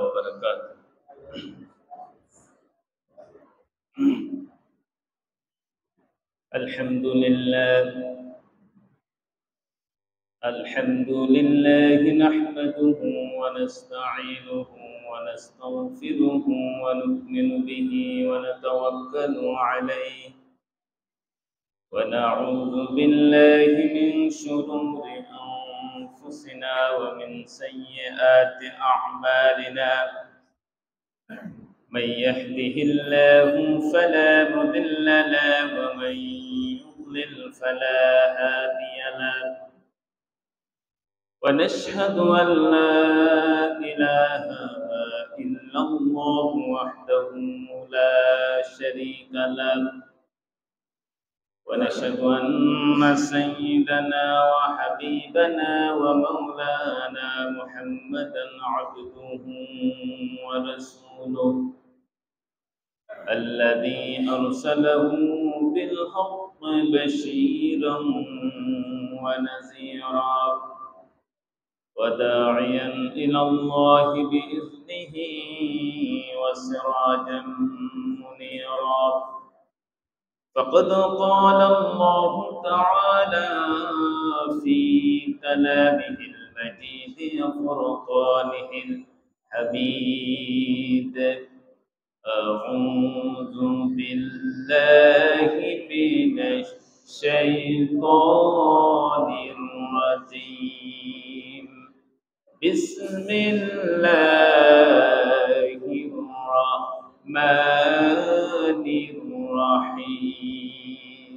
وبركاته. الحمد لله نحمده ونستعينه ونستغفره ونؤمن به ونتوكل عليه ونعوذ بالله من شرور أنفسنا ومن سيئات أعمالنا. من يهده الله فلا مضل له ومن يضلل فلا هادي له. ونشهد أن لا إله إلا الله وحده لا شريك له. ونشهد أن سيدنا وحبيبنا ومولانا محمدا عبده ورسوله الذي أرسله بالحق بشيرا ونذيرا وداعيا إلى الله بإذنه وسراجا منيرا. فقد قال الله تعالى في كلامه المجيد وفرقانه الحميد: أعوذ بالله من الشيطان الرجيم. بسم الله الرحمن الرحيم.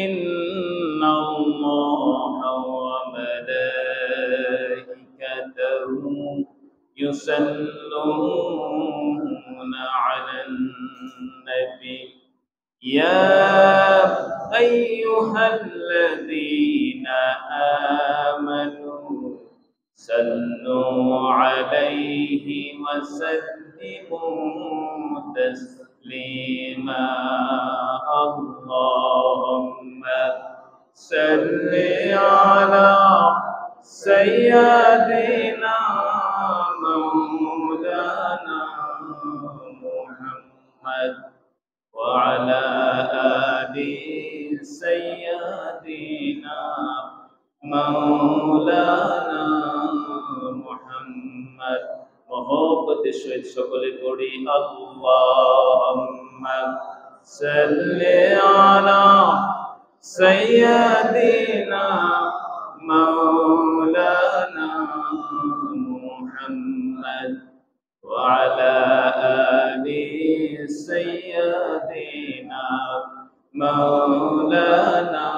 إن الله وملائكته يصلون على النبي يا أيها الذين آمنوا صلوا عليه وسلموا تسليما. اللهم صل على سيدنا مولانا محمد وعلى آل سيدنا مولانا محمد। मोहब्बत सहित सकले पढ़ी अल्लाहुम्मा सल्लि अला सय्यदिना मौलाना मुहम्मद व अला आलि सय्यदिना मौलाना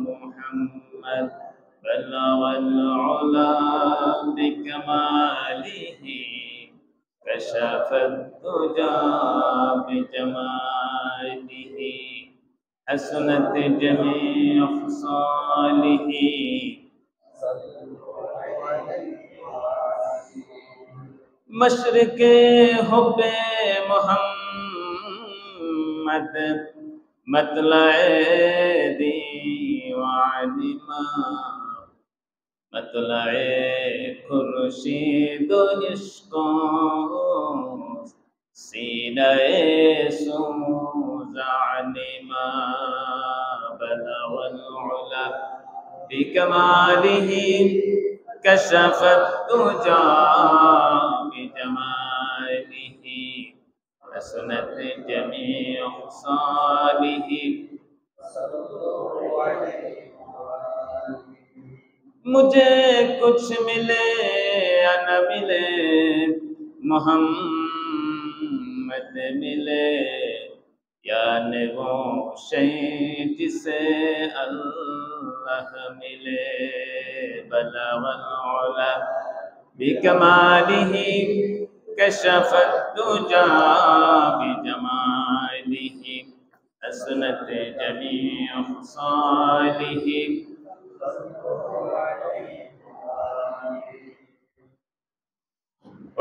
मुहम्मद। بلغ العلا بكماله كشف الدجى بجماله حسنت جميع خصاله مشرق حب محمد مطلع दीवानिमा मतलाए खुर्शीद इश्क़ो सीनाए सुजानिमा बलवल उला बिकमालिही कशफत दुजा बिजमालिही हसनत जमीअ ख़सालिही। मुझे कुछ मिले या न मिले मोहम्मद मिले या न वो शय जिसे अल्लाह मिले। बलगल उला बिकमालिही कशफत दुजा बिजमालिही हसनत जमीअ ख़सालिही।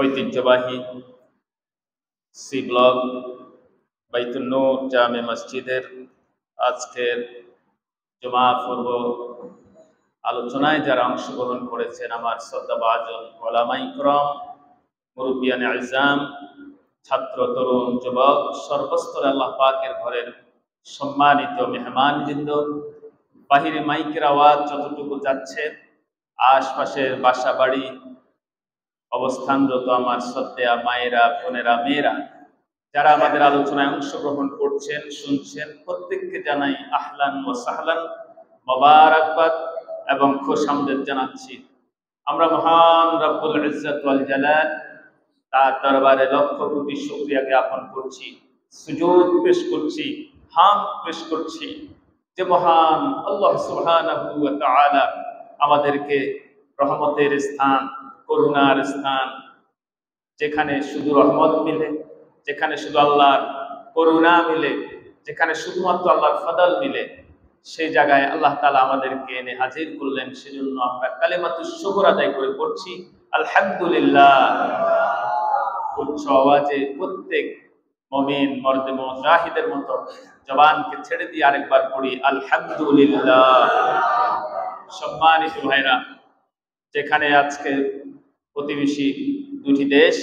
ঐতিহ্যবাহী সি ব্লক বাইতুন নূর জামে মসজিদের আজকের জুমা পূর্ব আলোচনায় যারা অংশগ্রহণ করেছেন আমার শ্রদ্ধাভাজন উলামায়ে ইকরাম মুরব্বিয়ানে আইজাম, ছাত্র, তরুণ, যুবক, সর্বস্তরে আল্লাহ পাকের ঘরের সম্মানিত মেহমানবৃন্দ, বাহিরে মাইকের আওয়াজ যতটুকু যাচ্ছে, আশপাশের বাসা বাড়ি অবস্থানরত আমার শ্রদ্ধেয়া মায়েরা, বোনেরা, মেয়েরা, যারা আমাদের আলোচনায় অংশগ্রহণ করছেন, শুনছেন, প্রত্যেককে জানাই আহলান ওয়া সাহলান, মোবারকবাদ এবং খুশামদেদ জানাচ্ছি। আমরা মহান রব্বুল ইজ্জত ওয়াল জালাল তার দরবারে লক্ষ কোটি শুকরিয়া জ্ঞাপন করছি, সুজুদ পেশ করছি, হামদ পেশ করছি যে মহান আল্লাহ সুবহানাহু ওয়া তাআলা আমাদেরকে রহমতের স্থান, করুণার স্থান, যেখানে শুধু রহমত মিলে, যেখানে শুধু আল্লাহর করুণা মিলে, যেখানে শুধুমাত্র আল্লাহর ফদল মিলে, সেই জায়গায় আল্লাহ তাআলা আমাদেরকে এনে হাজির করলেন। সেজন্য আমরা কালিমাতুশ শুকর আদায় করে পড়ছি আলহামদুলিল্লাহ। উচ্চ আওয়াজে প্রত্যেক মুমিন, মর্দে মুজাহিদের মতো জবানকে ছেড়ে দিয়ে আরেকবার পড়ি আলহামদুলিল্লাহ। সম্মানিত ভাইরা, যেখানে আজকে প্রতিবেশী দুটি দেশ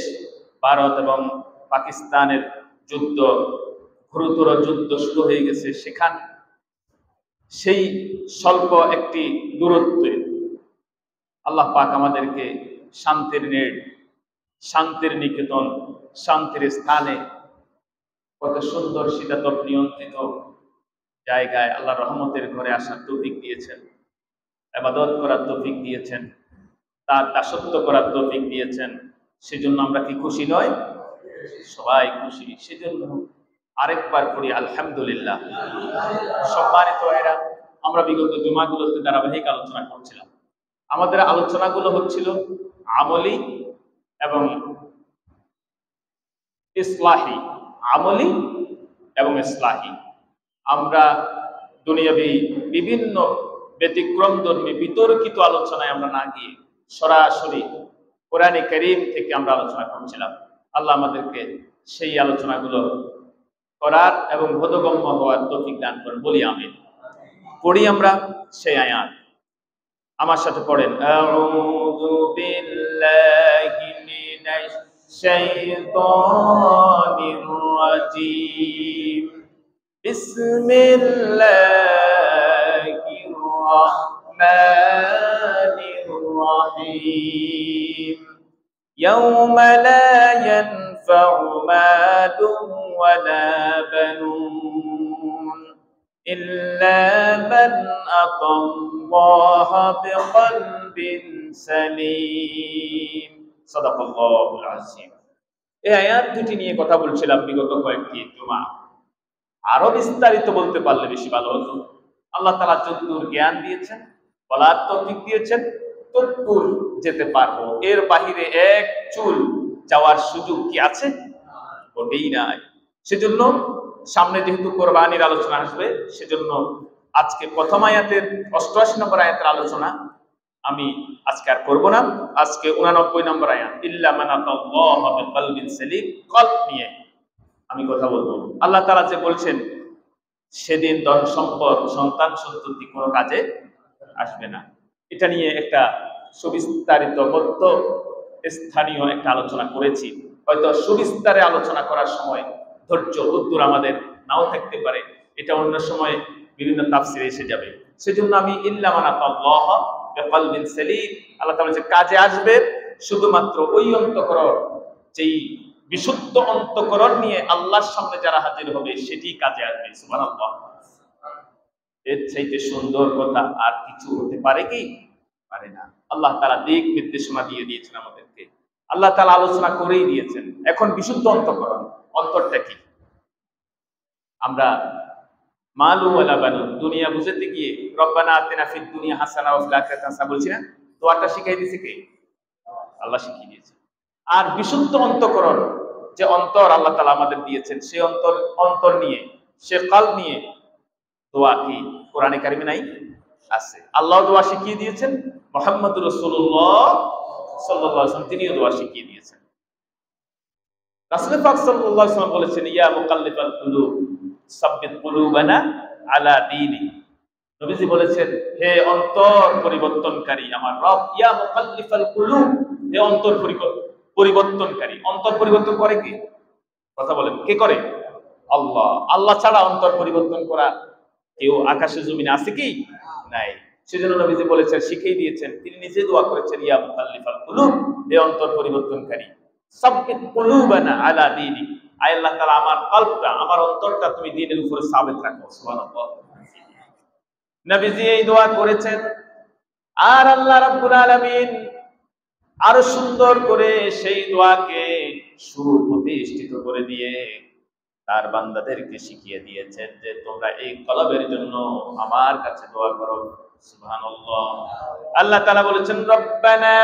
ভারত এবং পাকিস্তানের যুদ্ধ, গুরুতর যুদ্ধ শুরু হয়ে গেছে, সেখানে সেই স্বল্প একটি দূরত্বে আল্লাহ পাক আমাদেরকে শান্তির নেট, শান্তির নিকেতন, শান্তির স্থানে কত সুন্দর শীতাতপ নিয়ন্ত্রিত জায়গায় আল্লাহ রহমতের ঘরে আসার তৌফিক দিয়েছেন, ইবাদত করার তৌফিক দিয়েছেন, তার দাসত্ব করার তৌফিক দিয়েছেন। সেজন্য আমরা কি খুশি নয়? সবাই খুশি। সেজন্য আরেকবার পড়ি আলহামদুলিল্লাহ। সম্মানিত ভাইরা, আমরা বিগত জুমাগুলোতে ধারাবাহিক আলোচনা করছিলাম। আমাদের আলোচনাগুলো হচ্ছিল আমলি এবং ইসলাহি, আমলি এবং ইসলাহি। আমরা দুনিয়াবি বিভিন্ন ব্যতিক্রমধর্মী বিতর্কিত আলোচনায় আমরা না গিয়ে সরাসরি কোরআনে কারীম থেকে আমরা আলোচনা করছিলাম। আল্লাহ আমাদেরকে সেই আলোচনাগুলো করার এবং বোধগম্য হওয়ার তৌফিক দান করেন, বলি আমিন। পড়ি আমরা সেই আয়াত, আমার সাথে পড়েন। আউযু বিল্লাহি মিনাশ শাইতানির রাজীম। বিসমিল্লাহির রাহমানির রাহিম। ইয়াওমা লা ইয়ানফা'ু মালুন ওয়ালা বানুন ইল্লা মান আতাল্লাহা বিকলবিন সালিম। সাদাকাল্লাহুল আযীম। এই আয়াত দুটি নিয়ে কথা বলছিলাম বিগত কয়েকটি জুমা। আরো বিস্তারিত বলতে পারলে বেশি ভালো হতো। আল্লাহ তাআলা যতদূর জ্ঞান দিয়েছেন, বলার তৌফিক দিয়েছেন, ততদূর যেতে পারবো। এর বাহিরে এক চুল যাওয়ার সুযোগ কি আছে? ওটাই নাই। সেজন্য সামনে যেহেতু কোরবানির আলোচনা আসবে, সেজন্য আজকে প্রথম আয়াতের 88 নম্বর আয়াতের আলোচনা আমি আজকে আর করব না। আজকে 89 নম্বর আয়াত, ইল্লা মান আতাল্লাহা বিকলবিন সালিম, কলব নিয়ে আমি কথা বলবো। আল্লাহ তাআলা যে বলছেন সেদিন ধন সম্পদ, সন্তান সন্ততি কোনো কাজে আসবে না, এটা নিয়ে একটা সুবিস্তারিত মধ্য স্থানীয় একটা আলোচনা করেছি। হয়তো সুবিস্তারে আলোচনা করার সময় ধৈর্য উদ্দূর আমাদের নাও থাকতে পারে, এটা অন্য সময় বিভিন্ন তাফসিরে এসে যাবে। সেজন্য আমি ইল্লা মান আতাল্লাহা বিকলবিন সালিম, আল্লাহ তাআলা যে কাজে আসবে শুধুমাত্র ওই অন্তঃকরণ, যেই বিশুদ্ধ অন্তঃকরণ নিয়ে আল্লাহর সামনে যারা হাজির হবে সেটি কাজে আসবে। সুবহানাল্লাহ। এর চাইতে সুন্দর কথা আর কিছু হতে পারে কি? পারে না। আল্লাহ তাআলা দিক নির্দেশনা দিয়ে দিয়েছেন আমাদেরকে, আল্লাহ তাআলা আলোচনা করেই দিয়েছেন। এখন বিশুদ্ধ অন্তঃকরণ, অন্তরটা কি? আমরা মালু ওয়ালা বানুন, দুনিয়া বুঝাতে গিয়ে রব্বানা আতিনা ফিদ দুনিয়া হাসানা ওয়া ফিল আখিরাতি হাসানা বলছি না? দোয়াটা শিখিয়ে দিয়েছে কে? আল্লাহ শিখিয়ে দিয়েছে। আর বিশুদ্ধ অন্তঃকরণ, যে অন্তর আল্লাহ তাআলা আমাদের দিয়েছেন, সেই অন্তর নিয়ে, সে কলব নিয়ে দোয়া কি কোরআনে কারিমে নাই? আছে। আল্লাহ দোয়া শিখিয়ে দিয়েছেন, মুহাম্মদুর রাসূলুল্লাহ সাল্লাল্লাহু আলাইহি ওয়াসাল্লাম তিনিও দোয়া শিখিয়ে দিয়েছেন। রাসূল পাক সাল্লাল্লাহু আলাইহি ওয়াসাল্লাম বলেছেন, ইয়া মুকাল্লিবাল কুলুব সাব্বিত কুলুবানা আলা দীনি। নবীজি বলেছেন, হে অন্তর পরিবর্তনকারী আমার রব, ইয়া মুকাল্লিবাল কুলুব, হে অন্তর পরিবর্তনকারী। অন্তর পরিবর্তন করে কে? কথা বলেন, কে করে? আল্লাহ। আল্লাহ ছাড়া অন্তর পরিবর্তন করা কেউ আকাশে জমিনে আছে কি? নাই। সেজন্য নবীজি বলেছেন, শিখিয়ে দিয়েছেন, তিনি নিজে দোয়া করেছেন, ইয়া মুকাল্লিফাল কুলুব, হে অন্তর পরিবর্তনকারী, সাব্বিত কুলুবানা আলা দীনি, আয় আল্লাহ তাআলা আমার কলবটা, আমার অন্তরটা তুমি দ্বীনের উপরে সাবিত রাখো। সুবহানাল্লাহ। নবীজি এই দোয়া করেছেন। আর আল্লাহ রাব্বুল আলামিন আরো সুন্দর করে সেই দোয়াকে সুপ্রতিষ্ঠিত করে দিয়ে তার বান্দাদেরকে শিখিয়ে দিয়েছেন যে তোমরা এই কলবের জন্য আমার কাছে দোয়া করো। সুবহানাল্লাহ। আল্লাহ তাআলা বলেছেন, রব্বানা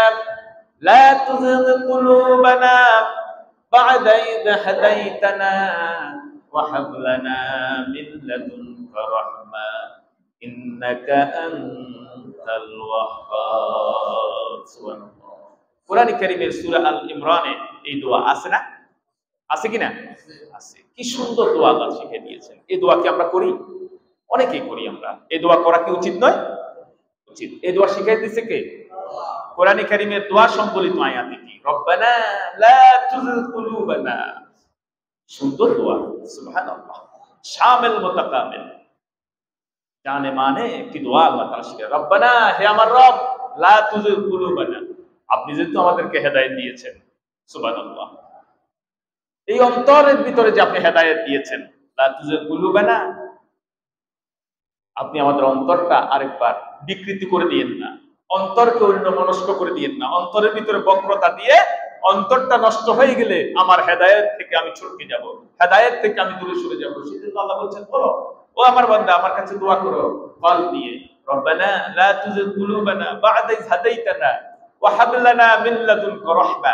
লা তুযিগ কুলুবানা বা'দা ইয হাদাইতানা ওয়া হাব লানা মিন লাদুনকা রাহমা ইন্নাকা আনতাল ওয়াহ্হাব। সুবহানাল্লাহ। কোরআন কারীমের সূরা আল ইমরানে এই দোয়া আছে না? আছে কিনা? আছে। কি সুন্দর দোয়া আল্লাহ শিখিয়ে দিয়েছেন। এই দোয়া কি আমরা করি? অনেকেই করি আমরা। এই দোয়া করা কি উচিত নয়? উচিত। এই দোয়া শিখিয়ে দিয়েছে কে? কোরআন কারীমের দোয়া সংবলিত আয়াতে কি? রব্বানা লা তুযিগ কুলুবানা। সুন্দর দোয়া। সুবহানাল্লাহ। শামিল মুতাকামিল। জানে মানে একটি দোয়া আল্লাহ তাআলা শিখিয়ে, রব্বানা, হে আমার রব, লা তুযিগ কুলুবানা, আপনি যেহেতু আমাদেরকে হেদায়েত দিয়েছেন, সুবহানাল্লাহ, এই অন্তরের ভিতরে যে আপনি হেদায়েত দিয়েছেন, লা তুযিগ কুলুবানা, আপনি আমাদের অন্তরটা আরেকবার বিকৃতি করে দিয়েন না, অন্তরকে অন্যমনস্ক করে দিয়েন না, অন্তরের ভিতরে বক্রতা দিয়ে অন্তরটা নষ্ট হয়ে গেলে আমার হেদায়েত থেকে আমি ছটকে যাব, হেদায়েত থেকে আমি দূরে সরে যাব। সেজন্য আল্লাহ বলছেন, বলো ও আমার বান্দা, আমার কাছে দোয়া করো কলব নিয়ে, রব্বানা লা তুযিগ কুলুবানা বা'দা ইয হাদাইতানা ওয়া হাব লানা মিন লাদুনকা রাহমা,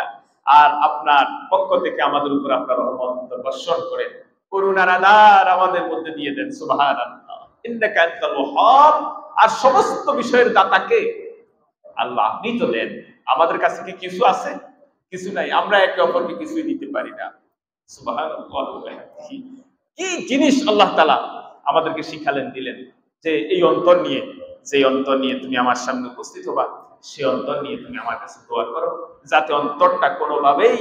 আর আপনার পক্ষ থেকে আমাদের উপর আপনার রহমত বর্ষণ করে করুণার আধার আমাদের মধ্যে দিয়ে দেন। সুবহানাল্লাহ। ইন্নাকা আনতাল ওয়াহ্হাব। আর সমস্ত বিষয়ের দাতাকে আল্লাহ, আপনি তো দেন। আমাদের কাছে কি কিছু আছে? কিছু নাই। আমরা একে অপরকে কিছুই দিতে পারি না। সুবহানাল্লাহ। কি জিনিস আল্লাহ তাআলা আমাদেরকে শিখালেন, দিলেন, যে এই অন্তর নিয়ে, যে অন্তর নিয়ে তুমি আমার সামনে উপস্থিত হবা, সেই অন্তর নিয়ে তুমি আমার কাছে দোয়া করো, যাতে অন্তরটা কোনোভাবেই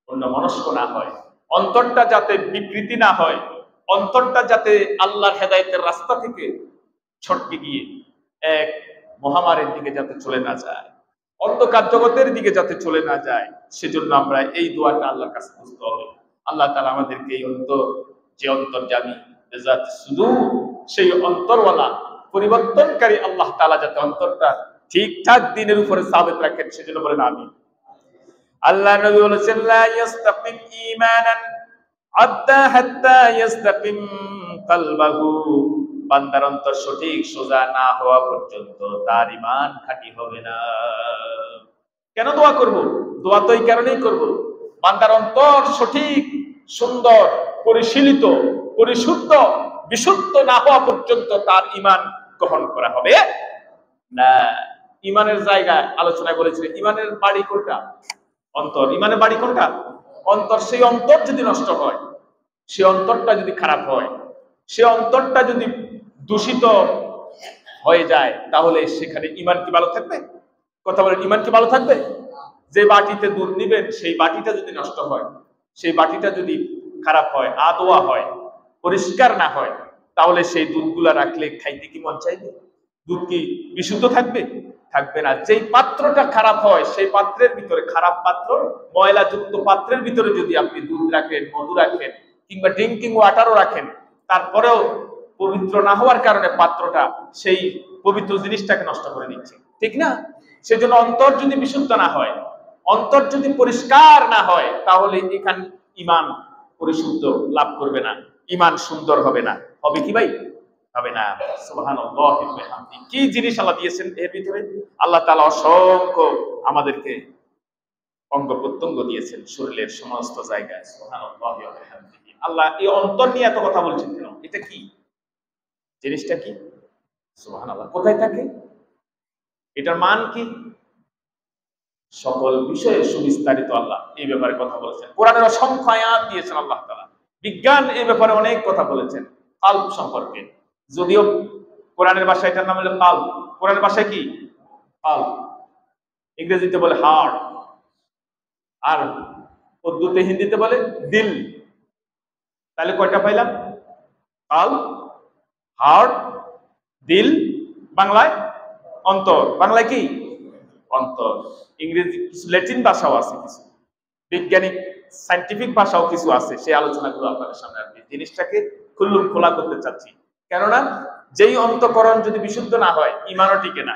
অন্যমনস্ক না হয়, অন্তরটা যাতে বিকৃতি না হয়, অন্তরটা যাতে আল্লাহর হেদায়েতের রাস্তা থেকে ছটকে গিয়ে এক মহামারীর দিকে যাতে চলে না যায়, অন্ধকার জগতের দিকে যাতে চলে না যায়, সেজন্য আমরা এই দোয়াটা আল্লাহর কাছে করতে হবে। আল্লাহ তাআলা আমাদেরকে এই অন্তর, যে অন্তর্যামী বিজাত সুদূর, সেই অন্তরওয়ালা পরিবর্তনকারী আল্লাহ তাআলা যাতে অন্তরটা ঠিকঠাক দিনের উপরে সাবিত রাখেন, সেজন্য বলেন আমিন। আল্লাহ নবী বলেছেন, লা ইস্তাকিম ঈমানান আব্দা হাত্তা ইস্তাকিম কলবাহু, বান্দার অন্তর সঠিক সোজা না হওয়া পর্যন্ত তার ঈমান খাঁটি হবে না। কেন দোয়া করব? দোয়া তো এই কারণেই করব, বান্দার অন্তর সঠিক, সুন্দর, পরিশীলিত, পরিশুদ্ধ, বিশুদ্ধ না হওয়া পর্যন্ত তার ঈমান গ্রহণ করা হবে না। ঈমানের জায়গায় আলোচনায় বলেছিল, ঈমানের বাড়ি কোনটা? অন্তর। ঈমানের বাড়ি কোনটা? অন্তর। সেই অন্তর যদি নষ্ট হয়, সে অন্তরটা যদি খারাপ হয়, সে অন্তরটা যদি দূষিত হয়ে যায়, তাহলে সেখানে ঈমান কি ভালো থাকবে? কথা বলেন, ঈমান কি ভালো থাকবে? যে বাটিতে দুধ নিবেন, সেই বাটিটা যদি নষ্ট হয়, সেই বাটিটা যদি খারাপ হয়, আদোয়া হয়, পরিষ্কার না হয়, তাহলে সেই দুধগুলা রাখলে খাইতে কি মন চাইবে? দুধ কি বিশুদ্ধ থাকবে? থাকবে না। যেই পাত্রটা খারাপ হয়, সেই পাত্রের ভিতরে, খারাপ পাত্র, ময়লাযুক্ত পাত্রের ভিতরে যদি আপনি দুধ রাখেন, মধু রাখেন, কিংবা ড্রিঙ্কিং ওয়াটারও রাখেন, তারপরেও পবিত্র না হওয়ার কারণে পাত্রটা সেই পবিত্র জিনিসটাকে নষ্ট করে দিচ্ছে, ঠিক না? সেজন্য অন্তর যদি বিশুদ্ধ না হয়, অন্তর যদি পরিষ্কার না হয়, তাহলে এখান ঈমান পরিশুদ্ধ লাভ করবে না, ঈমান সুন্দর হবে না। হবে কি ভাই? হবে না। সুবহানাল্লাহ। কি জিনিস আল্লাহ দিয়েছেন এর ভিতরে! আল্লাহ তাআলা অসংখ্য আমাদেরকে অঙ্গ প্রত্যঙ্গ দিয়েছেন শরীরের সমস্ত জায়গায়। সুবহানাল্লাহ। আল্লাহ এই অন্তর নিয়ে এত কথা বলছেন কেন? এটা কি জিনিসটা? কি? সুবহানাল্লাহ। কোথায় থাকে? এটার মান কি? সকল বিষয়ে সুবিস্তারিত আল্লাহ এই ব্যাপারে কথা বলেছেন। কোরআনের অসংখ্য আয়াত দিয়েছেন আল্লাহ তাআলা। বিজ্ঞান এই ব্যাপারে অনেক কথা বলেছেন কাল্ব সম্পর্কে, যদিও কোরআনের ভাষায় এটার নাম হলো কাল্ব। কোরআনের ভাষায় কি? কাল্ব। ইংরেজিতে বলে হার্ট। আর উর্দুতে হিন্দিতে বলে দিল। তাহলে কয়টা পাইলাম? কাল, হার্ট, দিল, বাংলায় অন্তর। বাংলায় কি? অন্তর। ইংরেজি কিছু ল্যাটিন ভাষাও আছে, কিছু বৈজ্ঞানিক সায়েন্টিফিক ভাষাও কিছু আছে, সেই আলোচনাগুলো আপনাদের সামনে আমি জিনিসটাকে খুল্লুম খোলা করতে চাচ্ছি। কেননা যেই অন্তঃকরণ যদি বিশুদ্ধ না হয়, ঈমানও টিকে না।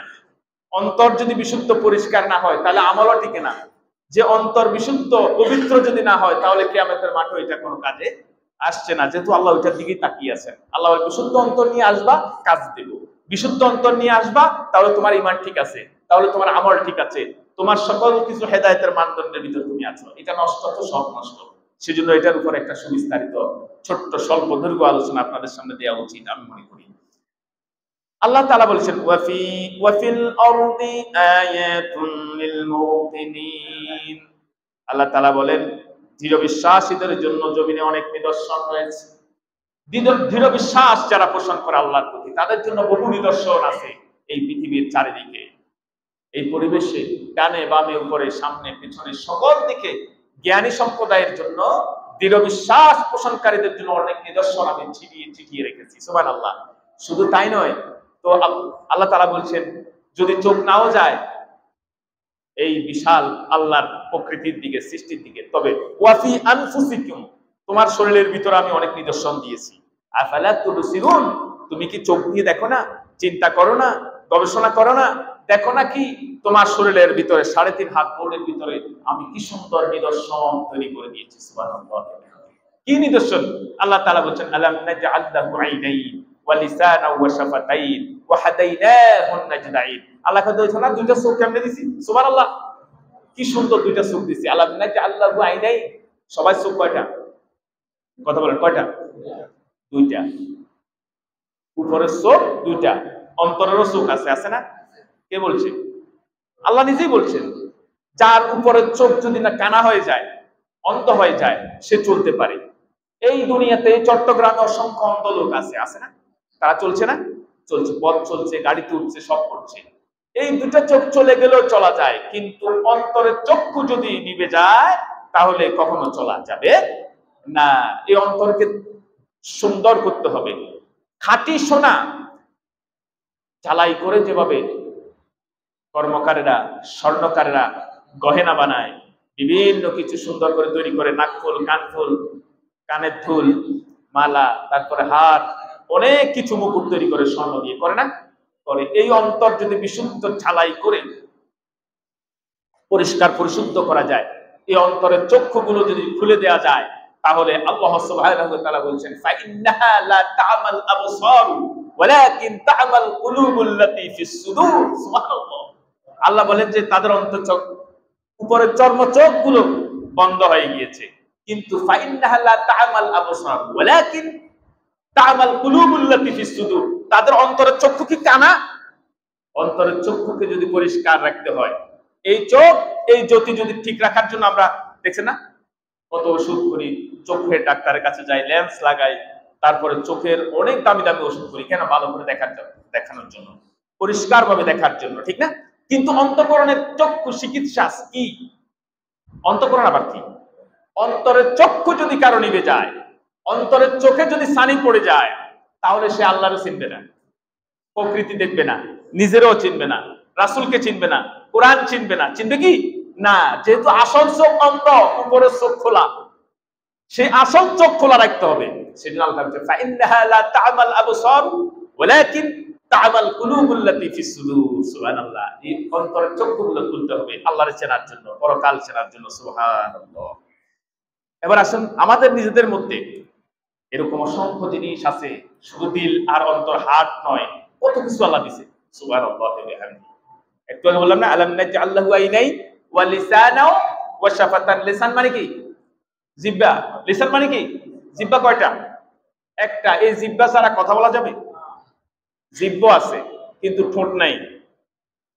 অন্তর যদি বিশুদ্ধ পরিষ্কার না হয়, তাহলে আমলও টিকে না। যে অন্তর বিশুদ্ধ পবিত্র যদি না হয়, তাহলে কিয়ামতের মাঠে এটা কোনো কাজে আসছে না, যেহেতু আল্লাহ ওইটার দিকেই তাকিয়ে আছেন। আল্লাহ বিশুদ্ধ অন্তর নিয়ে আসবা, কাজ দেব। বিশুদ্ধ অন্তর নিয়ে আসবা, তাহলে তোমার ঈমান ঠিক আছে, তাহলে তোমার আমল ঠিক আছে, তোমার সকল কিছু হেদায়েতের মানদণ্ডের ভিতর তুমি আছো। এটা নষ্ট তো সব নষ্ট। সেজন্য এটার উপর একটা সুবিস্তারিত ছোট্ট স্বল্প দৈর্ঘ্য আলোচনা আপনাদের সামনে দেওয়া উচিত আমি মনে করি। আল্লাহ তাআলা বলেছেন ওয়াফিল আরদি আয়াতুন লিল মুকিনিন। আল্লাহ তাআলা বলেন দৃঢ় বিশ্বাসীদের জন্য জমিনে অনেক নিদর্শন রয়েছে। দৃঢ় বিশ্বাস যারা পোষণ করে আল্লাহর প্রতি, তাদের জন্য বহু নিদর্শন আছে এই পৃথিবীর চারিদিকে, এই পরিবেশে, ডানে বামে উপরে সামনে পিছনে সকল দিকে। জ্ঞানী সম্প্রদায়ের জন্য, দৃঢ় বিশ্বাস পোষণকারীদের জন্য অনেক নিদর্শন আমি ছিটিয়ে রেখেছি। সুবহানাল্লাহ। শুধু তাই নয়, তো আল্লাহ তাআলা বলছেন যদি চোখ নাও যায় এই বিশাল আল্লাহর প্রকৃতির দিকে, সৃষ্টির দিকে, তবে ওয়াফি আনফুসিকুম, তোমার শরীরের ভিতরে আমি অনেক নিদর্শন দিয়েছি। আফালা তুবসিরুন, তুমি কি চোখ দিয়ে দেখো না? চিন্তা করো না? গবেষণা করো না? দেখো না কি তোমার শরীরের ভিতরে 3.5 হাত বোর্ডের ভিতরে আমি কি সুন্দর নিদর্শন তৈরি করে দিয়েছি। সুবহানাল্লাহ। কি নিদর্শন? আল্লাহ তাআলা বলেন আলাম নাজআল লাহু আইনাইন ওয়া লিসানান ওয়া শাফাতাইন ওয়া হাদাইনাহুন নাজদাইন। আল্লাহ কত হইছে না, দুইটা চোখ কেমনে দিছি? সুবহানাল্লাহ। কি সুন্দর দুইটা চোখ দিছি। আলাম নাজআল লাহু আইনাইন। সবাই চোখ কয়টা? কথা বলেন কয়টা? দুইটা। উপরের চোখ দুইটা, অন্তরেরও চোখ আছে, আছে না? কে বলছে? আল্লাহ নিজেই বলছেন যার উপরের চোখ যদি না কানা হয়ে যায়, অন্ধ হয়ে যায়, সে চলতে পারে। এই দুনিয়াতে চট্টগ্রামে অসংখ্য অন্ধ লোক আছে, আছে না? তারা চলছে না? চলছে, পথ চলছে, গাড়িতে উঠছে, সব করছে। এই দুটা চোখ চলে গেলেও চলা যায়, কিন্তু অন্তরের চক্ষু যদি নিভে যায় তাহলে কখনো চলা যাবে না। এই অন্তরকে সুন্দর করতে হবে। খাঁটি সোনা ঝালাই করে যেভাবে কর্মকারেরা, স্বর্ণকারেরা গহেনা বানায়, বিভিন্ন কিছু সুন্দর করে তৈরি করে, নাকফুল, কানফুল, কানের দুল, মালা, তারপরে হার, অনেক কিছু মুকুট তৈরি করে স্বর্ণ দিয়ে, করে না? করে। এই অন্তর যদি বিশুদ্ধ ঝালাই করে পরিষ্কার পরিশুদ্ধ করা যায়, এই অন্তরের চক্ষুগুলো যদি খুলে দেওয়া যায়, তাহলে আল্লাহ সুবহানাহু ওয়া তাআলা বলেন ফাইন্নাহা লা তা'মাল আবসার ওয়ালাকিন তা'মাল কুলুবুল লাতী ফিস সুদূর। সুবহানাল্লাহ। আল্লাহ বলেন যে তাদের অন্তরচোখ, উপরের চর্ম চোখগুলো বন্ধ হয়ে গিয়েছে, কিন্তু ফাইন্নাহা লা তা'মাল আবসার ওয়ালাকিন তা'মাল কুলুবুল লাতী ফিস সুদূর। তাদের অন্তরের চক্ষু কি কানা? অন্তরের চক্ষুকে যদি পরিষ্কার রাখতে হয়, এই চোখ, এই জ্যোতি যদি ঠিক রাখার জন্য আমরা দেখছেন না কত ওষুধ করি, চোখের ডাক্তারের কাছে যাই, লেন্স লাগাই, তারপরে চোখের অনেক দামি দামি ওষুধ করি, কেন? ভালো করে দেখানোর জন্য, পরিষ্কার ভাবে দেখার জন্য, ঠিক না? কিন্তু অন্তঃকরণের চক্ষু চিকিৎসা কি? অন্তঃকরণ আবার কি? অন্তরের চক্ষু যদি কারো নিভে যায়, অন্তরের চোখে যদি ছানি পড়ে যায়, তাহলে সে আল্লাহরও চিনবে না, প্রকৃতি দেখবে না, নিজেরও চিনবে না, রাসূলকে চিনবে না, কোরআন চিনবে না। চিনবে কি? না। যেহেতু আসল চোখ অন্ধ, উপরের চোখ খোলা, সেই আসল চোখ খোলা রাখতে হবে। সেজন্য আল্লাহ বলেন ফাইন্নাহা লা তা'মাল আবসার ওয়ালাকিন তা'মাল কুলুবুল লাতী ফিস সুদূর। সুবহানাল্লাহ। এই অন্তরের চক্ষুগুলো খুলতে হবে আল্লাহর চেনার জন্য, পরকাল চেনার জন্য। সুবহানাল্লাহ। এবার আসুন, আমাদের নিজেদের মধ্যে এরকম অসংখ্য জিনিস আছে, শুধু দিল আর অন্তর, হাত নয়, কত কিছু আল্লাহ দিয়েছে। সুবহানাল্লাহ। একটু আগে বললাম না আলাম নাজআল লাহু আইনাইন ওয়া লিসানাও ওয়া শাফাতান। লিসান মানে কি? জিহ্বা। লিসান মানে কি? জিহ্বা কয়টা? একটা। এই জিহ্বা ছাড়া কথা বলা যাবে? জিহ্বা আছে কিন্তু ঠোঁট নাই,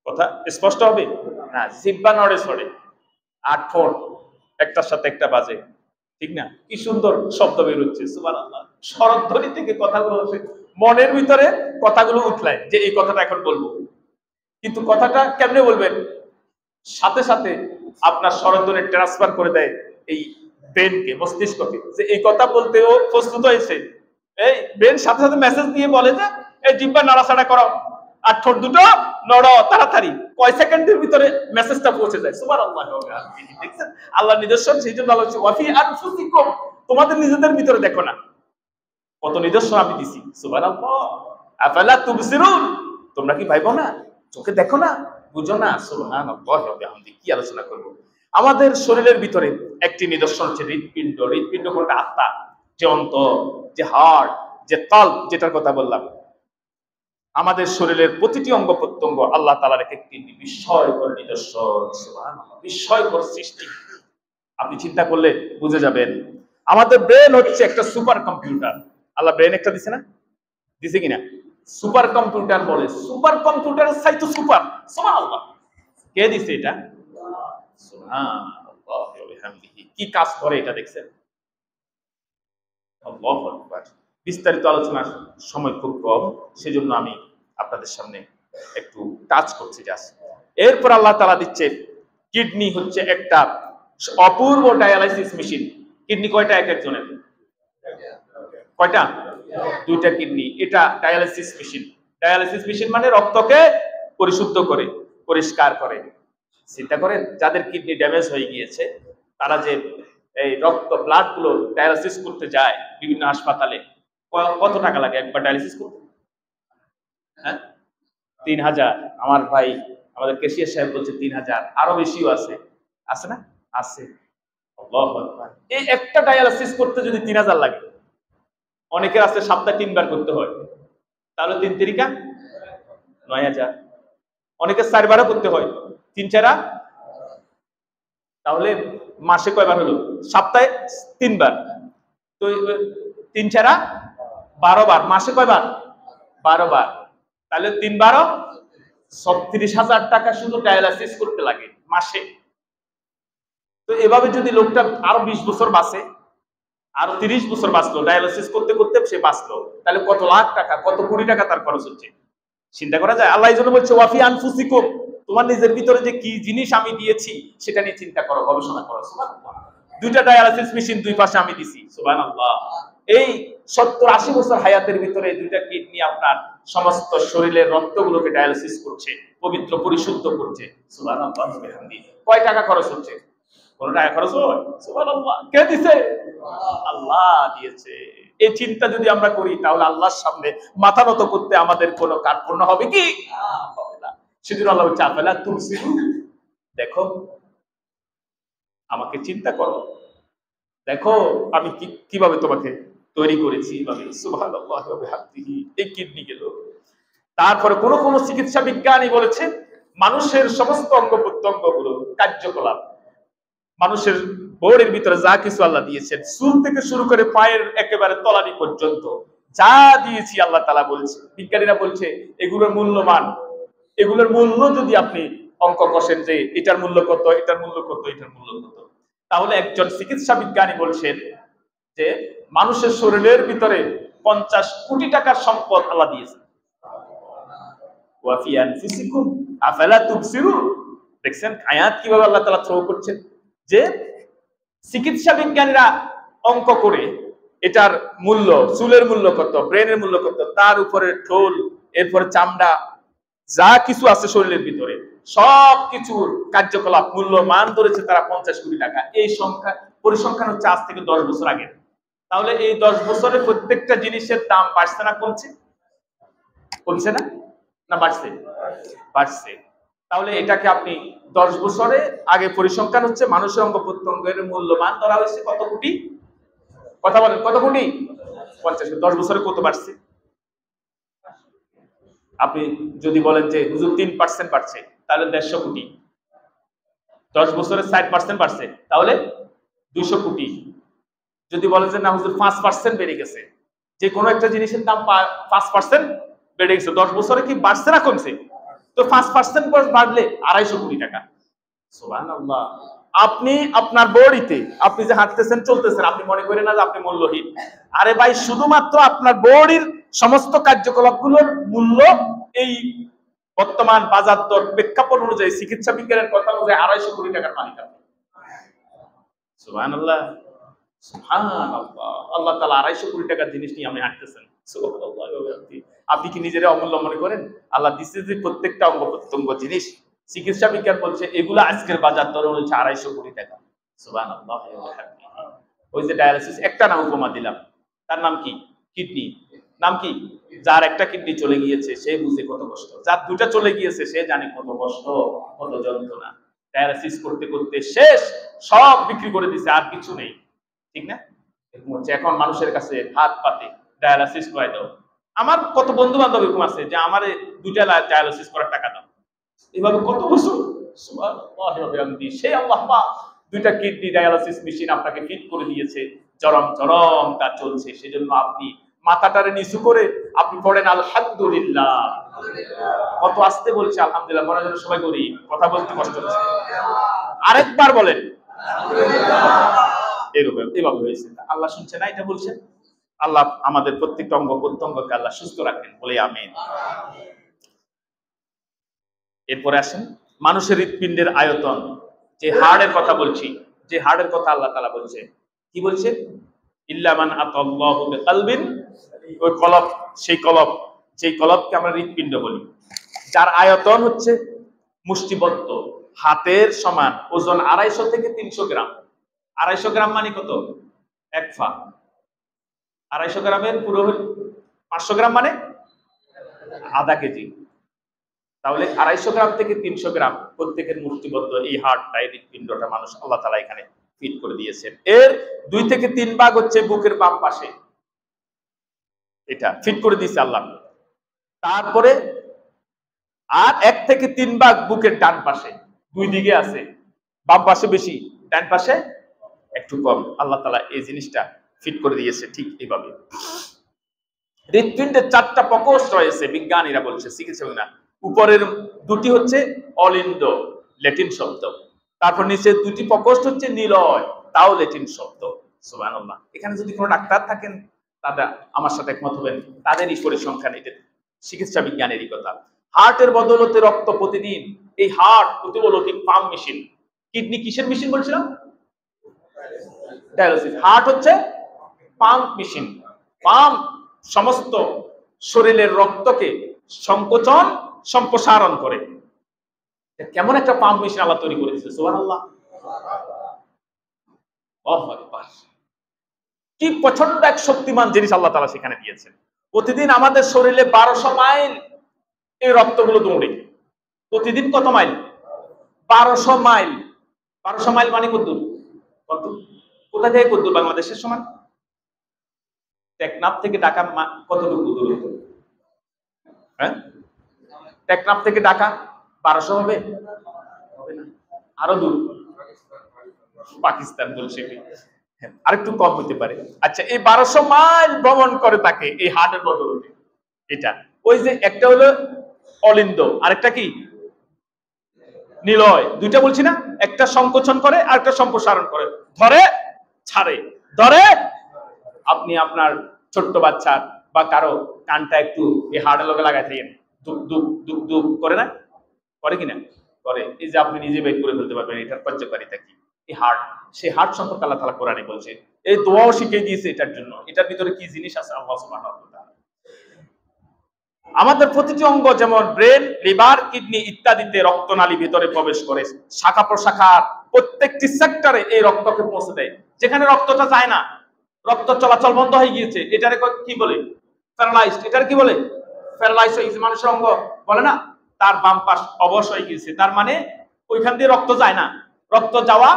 কথা স্পষ্ট হবে না। জিহ্বা নড়ে চড়ে, আর ঠোঁট একটার সাথে একটা বাজে, ঠিক না? কি সুন্দর শব্দ বের হচ্ছে। সুবহানাল্লাহ। স্বরধ্বনি থেকে কথাগুলো হচ্ছে, মনের ভিতরে কথাগুলো উঠলায় যে এই কথাটা এখন বলবো, কিন্তু কথাটা কেমনে বলবেন? সাথে সাথে আপনার স্মরণে ট্রান্সফার করে দেয় এই ব্রেনকে, মস্তিষ্ককে, যে এই কথা বলতে ও প্রস্তুত হয়েছে। এই ব্রেন সাথে সাথে মেসেজ দিয়ে বলে যে এই জিহ্বা নাড়াচাড়া করো আর ঠোঁট দুটো নড়ো তাড়াতাড়ি। কয় সেকেন্ডের ভিতরে মেসেজটা পৌঁছে যায়। সুবহানাল্লাহ। দেখছেন আল্লাহ নিদর্শন, সেই জন্য আল্লাহ ওয়াফি আনফুসিকুম, তোমাদের নিজেদের ভিতরে দেখো না কত নিদর্শন আমি দিছি। সুবহানাল্লাহ। আফালা তুবসিরুন, তোমরা কি ভাইবো না, চোখে দেখো না, বুঝো না? সুবহানাল্লাহ। আমি কি আলোচনা করব? আমাদের শরীরের ভিতরে একটি নিদর্শন হচ্ছে হৃৎপিণ্ড। হৃৎপিণ্ড কোনটা? আত্মা, যে অন্তর, যে হার্ট, যে কল্ব, যেটার কথা বললাম। আমাদের শরীরের প্রতিটি অঙ্গ প্রত্যঙ্গ আল্লাহ তাআলার একটি বিস্ময়কর নিদর্শন। সুবহানাল্লাহ, বিস্ময়কর সৃষ্টি। আপনি চিন্তা করলে বুঝে যাবেন। আমাদের ব্রেন হচ্ছে একটা সুপার কম্পিউটার। আল্লাহ ব্রেন একটা দিছে না? দিছে কিনা? সুপার কম্পিউটার বলে। সুপার কম্পিউটারের চাইতে সুপার। সুবহানাল্লাহ। কে দিছে এটা? সুবহানাল্লাহ ওয়া বিহামদিহি। কি কাজ করে এটা দেখছেন? আল্লাহু আকবার। বিস্তারিত আলোচনার সময় খুব কম, সেজন্য আমি আপনাদের সামনে একটু টাচ করছি জাস্ট। এরপর আল্লাহ তাআলা দিচ্ছে কিডনি হচ্ছে একটা অপূর্ব ডায়ালাইসিস মেশিন। কিডনি কয়টা এক একজনের? কয়টা? দুইটা কিডনি। এটা ডায়ালাইসিস মেশিন। ডায়ালাইসিস মেশিন মানে রক্তকে পরিশুদ্ধ করে, পরিষ্কার করে। চিন্তা করেন যাদের কিডনি ড্যামেজ হয়ে গিয়েছে, তারা যে এই রক্ত ব্লাড গুলো ডায়ালাইসিস করতে যায় বিভিন্ন হাসপাতালে, কত টাকা লাগে একবার ডায়ালিসিস করতে? হ্যাঁ, 3000। আমার ভাই আমাদের ক্যাশিয়ার সাহেব বলছে 3000, আরো বেশিও আছে। আছে না? আছে। আল্লাহু আকবার। এই একটা ডায়ালিসিস করতে যদি 3000 লাগে, অনেকের আছে সপ্তাহে 3 বার করতে হয়, তাহলে 3 তিরিকা 9000। অনেকের 4 বারও করতে হয়, 3 4 তাহলে মাসে কয়বার হলো? সপ্তাহে 3 বার। তো 3 4 12 বার। মাসে কয়বার? 12 বার। তাহলে 3 12 36,000 টাকা শুধু ডায়ালাইসিস করতে লাগে মাসে। তো এভাবে যদি লোকটা আরো 20 বছর বাঁচে, আরো 30 বছর বাঁচলো, ডায়ালিসিস করতে করতে সে বাঁচলো, তাহলে কত লাখ টাকা, কত কোটি টাকা তার খরচ হচ্ছে। চিন্তা করা যায়? আল্লাহ এই জন্য বলছে ওয়াফি আনফুসিকুম, তোমার নিজের ভিতরে যে কি জিনিস আমি দিয়েছি সেটা নিয়ে চিন্তা করো, গবেষণা করো। সুবহানাল্লাহ। দুইটা ডায়ালিসিস মেশিন দুই পাশে আমি দিছি। সুবহানাল্লাহ। এই 70-80 বছর হায়াতের ভিতরে দুইটা কিডনি আপনার সমস্ত শরীরের রক্তগুলোকে ডায়ালিসিস করছে, পবিত্র পরিশুদ্ধ করছে। সুবহানাল্লাহ। কয় টাকা খরচ হচ্ছে? কোন টাকা খরচ হয়? সুবহানাল্লাহ। কে দিছে? আল্লাহ দিয়েছে। এই চিন্তা যদি আমরা করি, তাহলে আল্লাহর সামনে মাথা নত করতে আমাদের কোনো কার্পণ্য হবে কি? হবে না। সেজন্য আল্লাহ বলছে আফালা তুবসিরুন, দেখো, আমাকে চিন্তা করো, দেখো আমি কিভাবে তোমাকে তৈরি করেছি। সুবহানাল্লাহ ওয়া বিহামদিহি। এই কিডনি গেল। তারপরে কোন কোন চিকিৎসা বিজ্ঞানী বলেছে মানুষের সমস্ত অঙ্গ প্রত্যঙ্গ গুলো কার্যকলাপ, মানুষের বডির ভিতরে যা কিছু আল্লাহ দিয়েছেন, চুল থেকে শুরু করে পায়ের একেবারে তলানি পর্যন্ত যা দিয়েছি আল্লাহ তাআলা বলছে, বিজ্ঞানীরা বলছে এগুলোর মূল্যমান, এগুলোর মূল্য যদি আপনি অঙ্ক কষেন যে এটার মূল্য কত, এটার মূল্য কত, এটার মূল্য কত, তাহলে একজন চিকিৎসা বিজ্ঞানী বলছেন যে মানুষের শরীরের ভিতরে 50 কোটি টাকার সম্পদ আল্লাহ দিয়েছেন। ওয়া ফি আনফুসিকুম আফালা তুবসিরুন। দেখছেন আয়াত কিভাবে আল্লাহ তাআলা থ্রো করছেন, যে চিকিৎসা বিজ্ঞানীরা অঙ্ক করে এটার মূল্য, চুলের মূল্য কত, ব্রেনের মূল্য কত, তার উপরে ঠোল, এরপরে চামড়া, যা কিছু আছে শরীরের ভিতরে সব কিছুর কার্যকলাপ মূল্য মান ধরেছে তারা 50 কোটি টাকা। এই সংখ্যা পরিসংখ্যান হচ্ছে আজ থেকে 10 বছর আগে। তাহলে এই 10 বছরে প্রত্যেকটা জিনিসের দাম বাড়ছে না কমছে? কমছে না? না বাড়ছে? বাড়ছে। তাহলে এটাকে আপনি 10 বছরে আগে পরিসংখ্যান হচ্ছে মানুষের অঙ্গ প্রত্যঙ্গের মূল্যমান ধরা হয়েছে কত কোটি? কথা বলেন, কত কোটি? 50। 10 বছরে কত বাড়ছে? আপনি যদি বলেন যে হুজুর 3% বাড়ছে, তাহলে 150 কোটি। 10 বছরে 60% বাড়ছে, তাহলে 200 কোটি। যদি বলেন যে না হুজুর 5% বেড়ে গেছে, যে কোনো একটা জিনিসের দাম 5% বেড়ে গেছে, 10 বছরে কি বাড়ছে না কমছে? তো 5% বাড়লে 250 কোটি টাকা। সুবহানাল্লাহ। আপনি আপনার বডিতে আপনি যে হাঁটতেছেন চলতেছেন, আপনি মনে করেন না যে আপনি মূল্যহীন। আরে ভাই, শুধুমাত্র আপনার বডির সমস্ত কার্যকলাপগুলোর মূল্য এই বর্তমান বাজার দর প্রেক্ষাপট অনুযায়ী, চিকিৎসা বিজ্ঞানের কথা অনুযায়ী 250 কোটি টাকার মালিক আপনি। সুবহানাল্লাহ, সুবহানাল্লাহ। আল্লাহ তাআলা 250 কোটি টাকার জিনিস নিয়ে আপনি হাঁটতেছেন। সুবহানাল্লাহ। আপনি কি নিজেরা অমূল্য মনে করেন? আল্লাহ দিচ্ছে যে প্রত্যেকটা অঙ্গ প্রত্যঙ্গ জিনিস, চিকিৎসা বিজ্ঞান বলছে এগুলো আজকের বাজার দর হচ্ছে 250 কোটি টাকা। সুবহানাল্লাহ। ওই যে ডায়ালিসিস, একটা নাম উপমা দিলাম, তার নাম কি? কিডনি। নাম কি? যার একটা কিডনি চলে গিয়েছে সে বুঝে কত কষ্ট, যার দুটা চলে গিয়েছে সে জানে কত কষ্ট, কত যন্ত্রণা। ডায়ালিসিস করতে করতে শেষ, সব বিক্রি করে দিছে, আর কিছু নেই। ঠিক না? এরকম হচ্ছে এখন মানুষের কাছে হাত পাতে ডায়ালিসিস করে দাও। আমার কত বন্ধু বান্ধব এরকম আছে যে আমারে 2টা ডায়ালিসিস করার টাকা দাও, এভাবে কত বছর। সেই আল্লাহ পাক 2টা কিডনি ডায়ালিসিস মেশিন আপনাকে ফিট করে দিয়েছে, চরম চরম তা চলছে। সেজন্য আপনি মাথাটারে নিচু করে আপনি পড়েন আলহামদুলিল্লাহ। কত আসতে বলছে আলহামদুলিল্লাহ, মনে যেন সবাই করি, কথা বলতে কষ্ট হচ্ছে। আরেকবার বলেন এরকম, এভাবে হয়েছে। আল্লাহ শুনছে না এটা বলছেন? আল্লাহ আমাদের প্রত্যেকটা অঙ্গ প্রত্যঙ্গকে আল্লাহ সুস্থ রাখেন, বলে আমিন। এরপরে আসেন মানুষের হৃৎপিণ্ডের আয়তন, যে হাড়ের কথা বলছি, যে হাড়ের কথা আল্লাহ তাআলা বলছে, কি বলছে? ইল্লা মান আতাল্লাহু বিকলবিন, ওই কলব, সেই কলব, যেই কলবকে আমরা হৃৎপিণ্ড বলি, যার আয়তন হচ্ছে মুষ্টিবদ্ধ হাতের সমান, ওজন 250 থেকে 300 গ্রাম। 250 গ্রাম মানে কত? এক ফা। 250 গ্রামের পুরো 500 গ্রাম মানে আধা কেজি। তাহলে 250 গ্রাম থেকে 300 গ্রাম প্রত্যেকের মুষ্টিবদ্ধ এই হাড়টা, এই হৃৎপিণ্ডটা মানুষ আল্লাহ তাআলা এখানে ফিট করে দিয়েছেন। এর 2 থেকে 3 ভাগ হচ্ছে বুকের বাম পাশে, এটা ফিট করে দিয়েছে আল্লাহ। তারপরে আর 1 থেকে 3 ভাগ বুকের ডান পাশে, 2 দিকে আছে, বাম পাশে বেশি, ডান পাশে একটু কম। আল্লাহ তাআলা এই জিনিসটা ফিট করে দিয়েছে ঠিক এইভাবে। হৃৎপিণ্ডের 4টা প্রকোষ্ঠ রয়েছে, বিজ্ঞানীরা বলছে, চিকিৎসক না। উপরের 2টি হচ্ছে অলিন্দ, ল্যাটিন শব্দ। তারপর নিচে 2টি প্রকোষ্ঠ হচ্ছে নিলয়, তাও ল্যাটিন শব্দ। সুবহানাল্লাহ। এখানে যদি কোনো ডাক্তার থাকেন তারা আমার সাথে একমত হবেন, তাদেরই পরিসংখ্যান, এটা চিকিৎসা বিজ্ঞানেরই কথা। হার্টের বদৌলতে রক্ত প্রতিদিন, এই হার্ট প্রতিবলতিক পাম্প মেশিন। কিডনি কিসের মেশিন বলছিলাম? ডায়ালিসিস। হার্ট হচ্ছে পাম্প মেশিন। পাম্প সমস্ত শরীরের রক্তকে সংকোচন সম্প্রসারণ করে। কেমন একটা পাম্প মেশিন আল্লাহ তৈরি করেছে, সুবহানাল্লাহ। আল্লাহু আকবার। কি প্রচন্ড এক শক্তিমান জিনিস আল্লাহ তাআলা সেখানে দিয়েছেন। প্রতিদিন আমাদের শরীরে 1200 মাইল এই রক্তগুলো দৌড়ে। প্রতিদিন কত মাইল? 1200 মাইল। 1200 মাইল মানে কত দূর? কত? কোথা থেকে কত দূর বাংলাদেশের সমান? টেকনাফ থেকে ঢাকা কতটুকু দূর? হ্যাঁ, টেকনাফ থেকে ঢাকা 1200 হবে? হবে না, আরো দূর। পাকিস্তান বলছে, আরেকটু কম হতে পারে। আচ্ছা, এই 1200 মাইল ভ্রমণ করে তাকে এই হার্টের বদৌলতে। এটা ওই যে একটা হলো অলিন্দ, আরেকটা কি নিলয়। 2টা বলছি না? একটা সংকোচন করে আর একটা সম্প্রসারণ করে, ধরে ছাড়ে, ধরে। আপনি আপনার ছোট্ট বাচ্চা বা কারো কানটা একটু এই হার্টের লগে লাগাই থাকেন, দুক দুক দুক দুক করে না? করে কিনা? করে। এই যে আপনি নিজে বের করে ফেলতে পারবেন এটার কার্যকারিতা কি। এই হার্ট, সেই হার্ট সম্পর্কে আল্লাহ তাআলা কোরআনে বলছে, এই দোয়াও শিখিয়ে দিয়েছে এটার জন্য। এটার ভিতরে কি জিনিস আছে আল্লাহ সুবহানাহু ওয়া তাআলা। আমাদের প্রতিটি অঙ্গ যেমন ব্রেন, লিভার, কিডনি ইত্যাদিতে রক্তনালী ভিতরে প্রবেশ করে, শাখা প্রশাখার প্রত্যেকটি সেক্টরে এই রক্তকে পৌঁছে দেয়। যেখানে রক্তটা যায় না, রক্ত চলাচল বন্ধ হয়ে গিয়েছে, এটারে কি বলে? প্যারালাইজড। এটার কি বলে? প্যারালাইজ হয়ে গেছে মানুষের অঙ্গ, বলে না তার বাম পাশ অবশ হয়ে গিয়েছে, তার মানে ওইখান দিয়ে রক্ত যায় না, রক্ত যাওয়া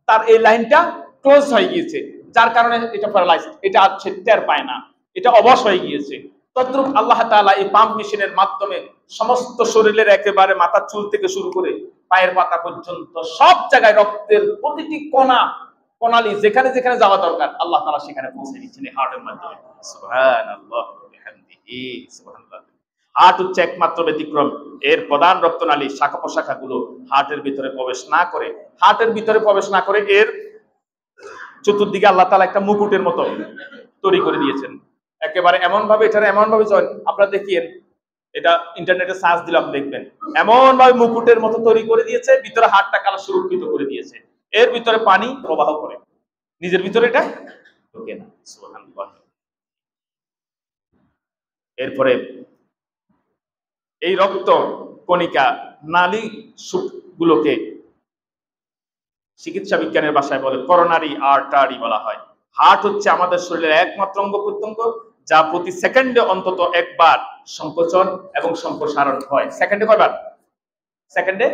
তার এই লাইনটা ক্লোজ হয়ে গিয়েছে, যার কারণে এটা প্যারালাইজ, এটা আছে টের পায় না, এটা অবশ হয়ে গিয়েছে। তদ্রূপ আল্লাহ তাআলা এই পাম্প মেশিনের মাধ্যমে সমস্ত শরীরের একেবারে মাথার চুল থেকে শুরু করে পায়ের পাতা পর্যন্ত সব জায়গায় রক্তের প্রতিটি কণা কণালি যেখানে যেখানে যাওয়া দরকার আল্লাহ তাআলা সেখানে পৌঁছে দিচ্ছেন এই হার্টের মাধ্যমে। সুবহানাল্লাহ ওয়া বিহামদিহি। সুবহানাল্লাহ। হার্ট হচ্ছে একমাত্র ব্যতিক্রম, এর প্রধান রক্তনালী শাখা প্রশাখাগুলো হার্টের ভিতরে প্রবেশ না করে, হার্টের ভিতরে প্রবেশ না করে এর চতুর্দিকে আল্লাহ তাআলা একটা মুকুটের মতো তৈরি করে দিয়েছেন। একেবারে এমন ভাবে, এটার এমন ভাবে জয়েন, আপনারা দেখিয়েন এটা ইন্টারনেটে সার্চ দিলে আপনি দেখবেন এমন ভাবে মুকুটের মতো তৈরি করে দিয়েছে, ভিতরে হাড়টা কালো সুরক্ষিত করে দিয়েছে, এর ভিতরে পানি প্রবাহ করে, নিজের ভিতরে এটা ঢোকে না। সুবহানাল্লাহ। এরপরে এই রক্ত কণিকা নালী গুলোকে চিকিৎসা বিজ্ঞানের ভাষায় বলে করোনারি আর্টারি বলা হয়। হার্ট হচ্ছে আমাদের শরীরের একমাত্র অঙ্গ প্রত্যঙ্গ যা প্রতি সেকেন্ডে অন্তত একবার সংকোচন এবং সম্প্রসারণ হয়। সেকেন্ডে কয়বার? সেকেন্ডে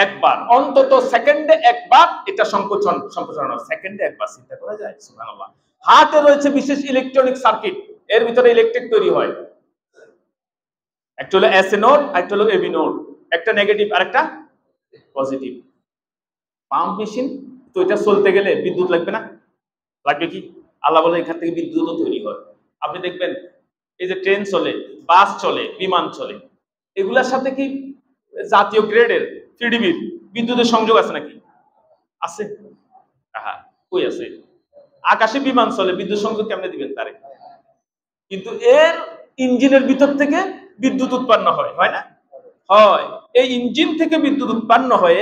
একবার, অন্তত সেকেন্ডে একবার এটা সংকোচন সম্প্রসারণ হয়। সেকেন্ডে একবার, চিন্তা করা যায়? সুবহানাল্লাহ। হার্টে রয়েছে বিশেষ ইলেকট্রনিক সার্কিট, এর ভিতরে ইলেকট্রিক তৈরি হয়। একটা হলো এসএ নোড, একটা হলো এবি নোড, একটা নেগেটিভ আর একটা পজিটিভ। পাম্প মেশিন তো এটা চলতে গেলে বিদ্যুৎ লাগবে না? লাগবে কি? আল্লাহ বলে এখান থেকে বিদ্যুৎও তৈরি হয়। আপনি দেখবেন এই যে ট্রেন চলে, বাস চলে, বিমান চলে, এগুলার সাথে কি জাতীয় গ্রেডের পিডিবির বিদ্যুতের সংযোগ আছে নাকি? আছে? হ্যাঁ, কই আছে? আকাশে বিমান চলে, বিদ্যুৎ সংযোগ কেমনে দিবেন তারে? কিন্তু এর ইঞ্জিনের ভিতর থেকে বিদ্যুৎ উৎপন্ন হয়, হয় না? হয়। এই ইঞ্জিন থেকে বিদ্যুৎ উৎপন্ন হয়ে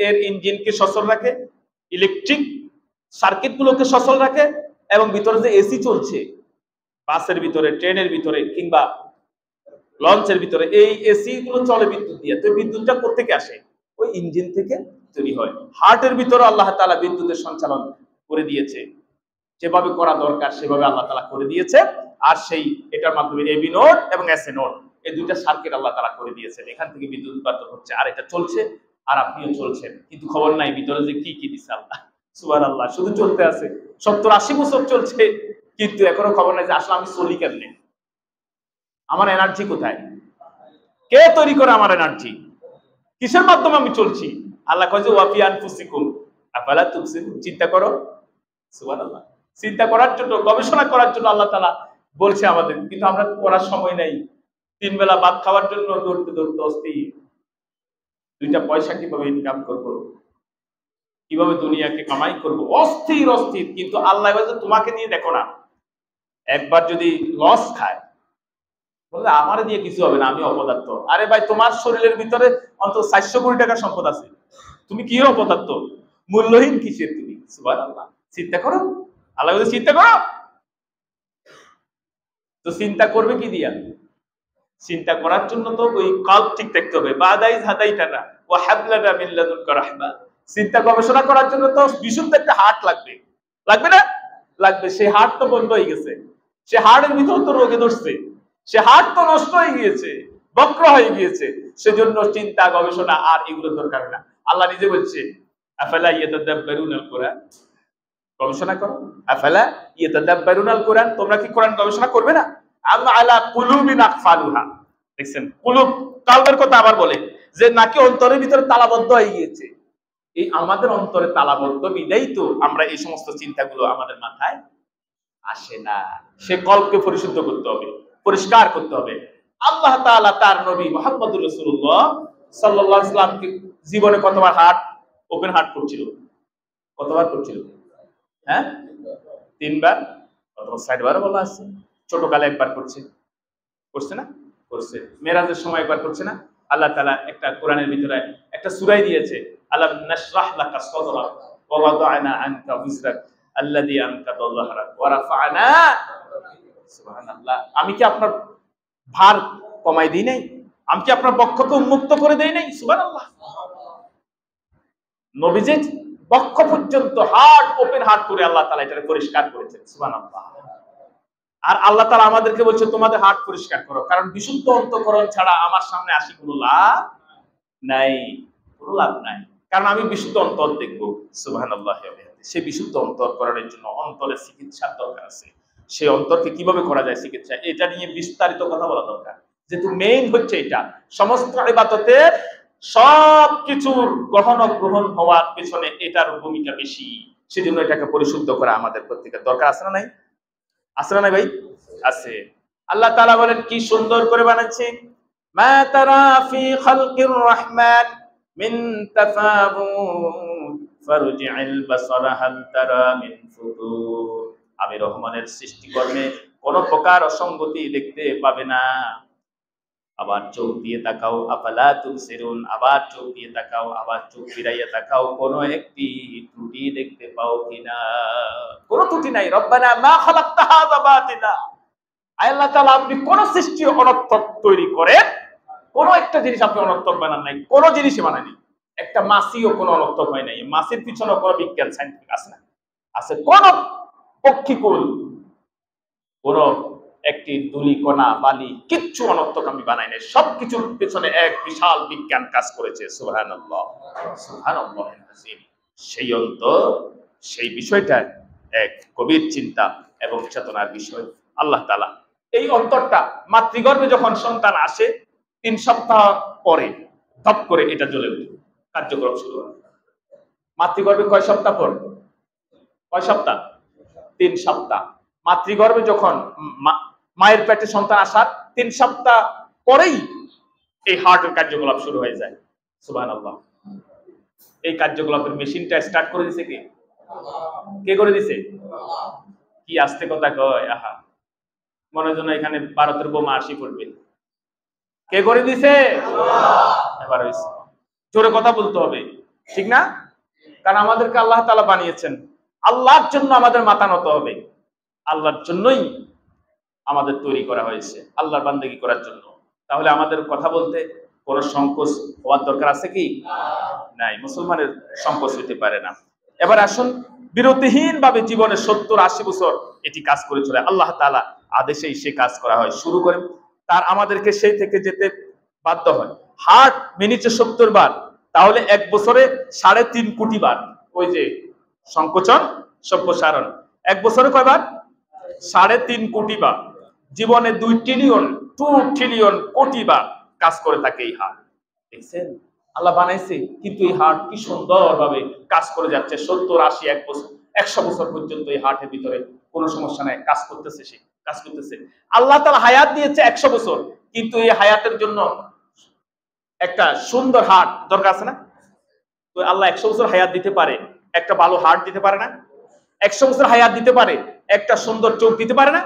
এর ইঞ্জিনকে সচল রাখে, ইলেকট্রিক সার্কিট গুলোকে সচল রাখে, এবং ভিতরে যে এসি চলছে বাসের ভিতরে, ট্রেনের ভিতরে কিংবা লঞ্চের ভিতরে, এই এসি গুলো চলে বিদ্যুৎ দিয়ে। তো বিদ্যুৎটা কোথা থেকে আসে? ওই ইঞ্জিন থেকে তৈরি হয়। হার্টের ভিতরে আল্লাহ তাআলা বিদ্যুতের সঞ্চালন করে দিয়েছে, যেভাবে করা দরকার সেভাবে আল্লাহ তাআলা করে দিয়েছে। আর সেই এটার মাধ্যমে এবি নোড এবং এসএ নোড, এই দুইটা সার্কিট আল্লাহ তাআলা করে দিয়েছেন, এখান থেকে বিদ্যুৎ উৎপাদন হচ্ছে, আর এটা চলছে, আর আপনিও চলছেন, কিন্তু খবর নাই ভিতরে যে কি কি দিছে আল্লাহ। সুবহানাল্লাহ। শুধু চলতে আছে, 70-80 বছর চলছে, কিন্তু এখনো খবর নাই যে আসলে আমি চলি কেমনে, আমার এনার্জি কোথায়, কে তৈরি করে আমার এনার্জি, কিসের মাধ্যমে আমি চলছি। আল্লাহ কয় যে ওয়াফি আনফুসিকুম আফালা তুবসিরুন, চিন্তা করো। সুবহানাল্লাহ। চিন্তা করার জন্য, গবেষণা করার জন্য আল্লাহ তাআলা বলছে আমাদের, কিন্তু আমরা করার সময় নাই। 3 বেলা ভাত খাওয়ার জন্য দৌড়তে দৌড়তে অস্থির, 2টা পয়সা কিভাবে ইনকাম করব, কিভাবে দুনিয়াকে কামাই করব, অস্থির অস্থির। কিন্তু আল্লাহ বলে তোমাকে নিয়ে দেখো না, একবার যদি লস খায় বলে আমার দিয়ে কিছু হবে না, আমি অপদার্থ। আরে ভাই, তোমার শরীরের ভিতরে অন্তত 400 কোটি টাকার সম্পদ আছে, তুমি কি অপদার্থ, মূল্যহীন কিসের তুমি? সুবহানাল্লাহ। চিন্তা করো, আল্লাহ বলে চিন্তা করো। তো চিন্তা করবে কি দিয়া? চিন্তা করার জন্য তো ওই কলব ঠিক থাকতে হবে। বাদাইজ হাদাইতানা ওয়া হাবলানা মিন লাদুনকা রাহমা। চিন্তা গবেষণা করার জন্য তো বিশুদ্ধ একটা হার্ট লাগবে, লাগবে না? লাগবে। সেই হার্ট তো বন্ধ হয়ে গেছে, সে হার্টের ভিতর তো রোগে ধরছে, সে হার্ট তো নষ্ট হয়ে গিয়েছে, বক্র হয়ে গিয়েছে। সেজন্য চিন্তা গবেষণা আর এগুলো দরকার না। আল্লাহ নিজে বলছে আফালা ইয়াতাদাব্বারুনাল কুরআন, গবেষণা করো। আফালা ইয়াতাদাব্বারুনাল কুরআন, তোমরা কি কোরআন গবেষণা করবে না? আম আলা কুলুবিন আকফালুহা, দেখছেন কুলুব, কলবের কথা আবার বলে যে নাকি অন্তরের ভিতরে তালাবদ্ধ হয়ে গিয়েছে। এই আমাদের অন্তরে তালাবদ্ধ বিদায়ী তো আমরা এই সমস্ত চিন্তাগুলো আমাদের মাথায় আসে না। সে কলবকে পরিশুদ্ধ করতে হবে, পরিষ্কার করতে হবে। আল্লাহ তাআলা তার নবী মুহাম্মদুর রাসূলুল্লাহ সাল্লাল্লাহু আলাইহি ওয়াসাল্লামকে জীবনে কতবার হার্ট ওপেন হার্ট করছিল? কতবার করছিল? হ্যাঁ, 3 বার অথবা 60 বার বলা আছে। ছোটকালে একবার করছে, করছে না? করছে। মেরাজের সময় একবার করছে না? আল্লাহ তাআলা একটা কোরআনের ভিতরে একটা সূরাই দিয়েছে, আলাম নাশরাহ লাকা সাদরাক ওয়া ওয়াদা'না আনকা বিজরাক আল্লাযী আনকাদা যাহরাক ওয়া রাফা'না। সুবহানাল্লাহ। আমি কি আপনার ভার কমাই দেই নাই? আমি কি আপনার বক্ষকে উন্মুক্ত করে দেই নাই? সুবহানাল্লাহ। নবীজি বক্ষ পর্যন্ত হার্ট ওপেন হার্ট করে আল্লাহ তাআলা এটা পরিষ্কার করেছেন। সুবহানাল্লাহ। আর আল্লাহ তাআলা আমাদেরকে বলছে তোমাদের হার্ট পরিষ্কার করো, কারণ বিশুদ্ধ অন্তঃকরণ ছাড়া আমার সামনে আসি কোনো লাভ নাই, কোনো লাভ নাই। কারণ আমি বিশুদ্ধ অন্তর দেখব। সুবহানাল্লাহ। সেই বিশুদ্ধ অন্তঃকরণের জন্য অন্তরের চিকিৎসার দরকার আছে। সেই অন্তরকে কিভাবে করা যায় চিকিৎসা, এটা নিয়ে বিস্তারিত কথা বলা দরকার। যেহেতু মেইন হচ্ছে এটা, সমস্ত ইবাদতের সব কিছুর গ্রহণ হওয়ার পেছনে এটার ভূমিকা বেশি। সেজন্য এটাকে পরিশুদ্ধ করা আমাদের প্রত্যেকের দরকার আছে না নাই? আছে না ভাই? আছে। আল্লাহ তাআলা বলেন কি সুন্দর করে বানাচ্ছে, মা তারা ফি খালকির রহমান মিন তাফাউত ফারজি'ল বাসারা হাল তারা মিন ফুতুর। আমি রহমানের সৃষ্টিকর্মে কোন প্রকার অসঙ্গতি দেখতে পাবে না। আবার চোখ দিয়ে তাকাও, আফালা তুবসিরুন, আবার চোখ দিয়ে তাকাও, আবার চোখ ফিরাইয়া তাকাও, কোনো একটি ত্রুটি দেখতে পাও কিনা? কোনো ত্রুটি নাই। রব্বানা মা খালাকতা হাযা বাতিলা, আল্লাহ তাআলা আপনি কোন সৃষ্টি অনর্থক তৈরি করে কোন একটা জিনিস আপনি অনর্থক বানান নাই, কোন জিনিসই বানায়নি। একটা মাছিও কোন অনর্থক হয় নাই। মাছির পিছনে কোন বিজ্ঞান সাইন্টিফিক আছে না? আছে কোন পক্ষীকুল, কোন একটি ধূলিকণা বালি কিচ্ছু অনর্থক আমি বানাই নাই। সবকিছুর পেছনে এক বিশাল বিজ্ঞান কাজ করেছে। সুবহানাল্লাহ, সুবহানাল্লাহ। সেই অন্তর, সেই বিষয়টা এক গভীর চিন্তা এবং চেতনার বিষয়। আল্লাহ তাআলা এই অন্তরটা মাতৃগর্ভে যখন সন্তান আসে 3 সপ্তাহ পরে ধপ করে এটা জ্বলে ওঠে, কার্যক্রম শুরু হয়। মাতৃগর্ভে কয় সপ্তাহ পর? কয় সপ্তাহ? 3 সপ্তাহ। মাতৃগর্ভে যখন মায়ের পেটে সন্তান আসার 3 সপ্তাহ পরেই এই হার্টের কার্যকলাপ শুরু হয়ে যায়। সুবহানাল্লাহ। এই কার্যকলাপের মেশিনটা স্টার্ট করে দিছে কে? কে করে দিছে? কি আস্তে কথা কয়, আহা, মনে হয় যেন এখানে ভারতের বোমা আসি পড়বে। কে করে দিছে? এবার হইছে, জোরে কথা বলতে হবে, ঠিক না? কারণ আমাদেরকে আল্লাহ তাআলা বানিয়েছেন, আল্লাহর জন্য আমাদের মাথা নত হবে। আল্লাহর জন্যই আমাদের তৈরি করা হয়েছে, আল্লাহর বান্দেগী করার জন্য। তাহলে আমাদের কথা বলতে কোনো সংকোচ হওয়ার দরকার আছে কি? নাই, মুসলমানের সংকোচ হইতে পারে না। এবার আসুন, বিরতিহীন ভাবে জীবনে 70-80 বছর এটি কাজ করে চলে, আল্লাহ তাআলা আদেশেই সে কাজ করা হয়, শুরু করে তার আমাদেরকে সেই থেকে যেতে বাধ্য হয়। হার্ট মিনিটে 70 বার, তাহলে 1 বছরে 3.5 কোটি বার। ওই যে সংকোচন সম্প্রসারণ, 1 বছরে কয়বার? 3.5 কোটি বার। জীবনে 2 ট্রিলিয়ন কোটি বার কাজ করে থাকে এই হার্ট। দেখছেন, আল্লাহ বানাইছে, কিন্তু এই হার্ট কি সুন্দর ভাবে কাজ করে যাচ্ছে। 70-80 1 বছর 100 বছর পর্যন্ত এই হার্টের ভিতরে কোনো সমস্যা নাই, কাজ করতেছে, সে কাজ করতেছে। আল্লাহ তাআলা হায়াত দিয়েছে 100 বছর, কিন্তু এই হায়াতের জন্য একটা সুন্দর হার্ট দরকার আছে না? তো আল্লাহ 100 বছর হায়াত দিতে পারে, একটা ভালো হার্ট দিতে পারে না? 100 বছর হায়াত দিতে পারে, একটা সুন্দর চোখ দিতে পারে না?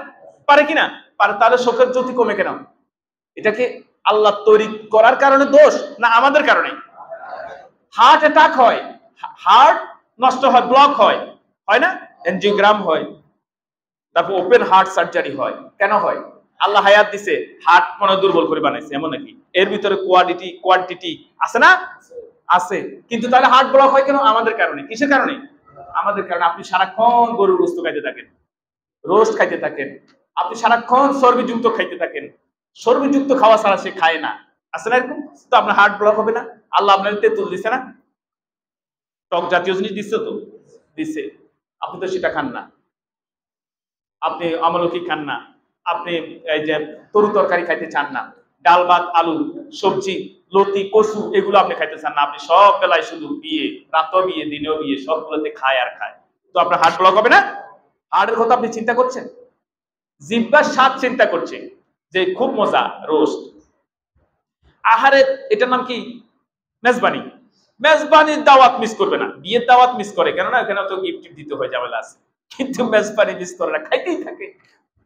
পারে কিনা? পারে। তাহলে চোখের জ্যোতি কমে কেন? এটাকে আল্লাহ তৈরি করার কারণে দোষ, না আমাদের কারণে? হার্ট অ্যাটাক হয়, হার্ট নষ্ট হয়, ব্লক হয়, হয় না? এনজিওগ্রাম হয়, তারপর ওপেন হার্ট সার্জারি হয়। কেন হয়? আল্লাহ হায়াত দিছে, হার্ট মনে দুর্বল করে বানাইছে, এমন নাকি? এর ভিতরে কোয়ান্টিটি আছে না? আছে। কিন্তু তাহলে হার্ট ব্লক হয় কেন? আমাদের কারণে। কিসের কারণে? আমাদের কারণে। আপনি সারাক্ষণ গরুর গোশত খাইতে থাকেন, রোস্ট খাইতে থাকেন, আপনি সারাক্ষণ চর্বিযুক্ত খাইতে থাকেন, চর্বিযুক্ত খাওয়া ছাড়া সে খায় না, আছে না এরকম? তো আপনার হার্ট ব্লক হবে না? আল্লাহ আপনার তেঁতুল দিছে না, টক জাতীয় জিনিস দিচ্ছে তো, দিছে, আপনি তো সেটা খান না। আপনি আমলকি খান না, আপনি এই যে তরু তরকারি খাইতে চান না, ডাল ভাত আলু সবজি লতি কচু এগুলো আপনি খাইতে চান না। আপনি সব বেলায় শুধু বিয়ে, রাতও বিয়ে, দিনেও বিয়ে, সবগুলোতে খায় আর খায়। তো আপনার হার্ট ব্লক হবে না? হার্টের কথা আপনি চিন্তা করছেন? জিহ্বার স্বাদ চিন্তা করছে যে খুব মজা রোস্ট, আহারে এটার নাম কি? মেজবানি। মেজবানির দাওয়াত মিস করবে না, বিয়ের দাওয়াত মিস করে, কেননা এখানে তো গিফট দিতে হয়, ঝামেলা আছে, কিন্তু মেজবানি মিস করে না, খাইতেই থাকে।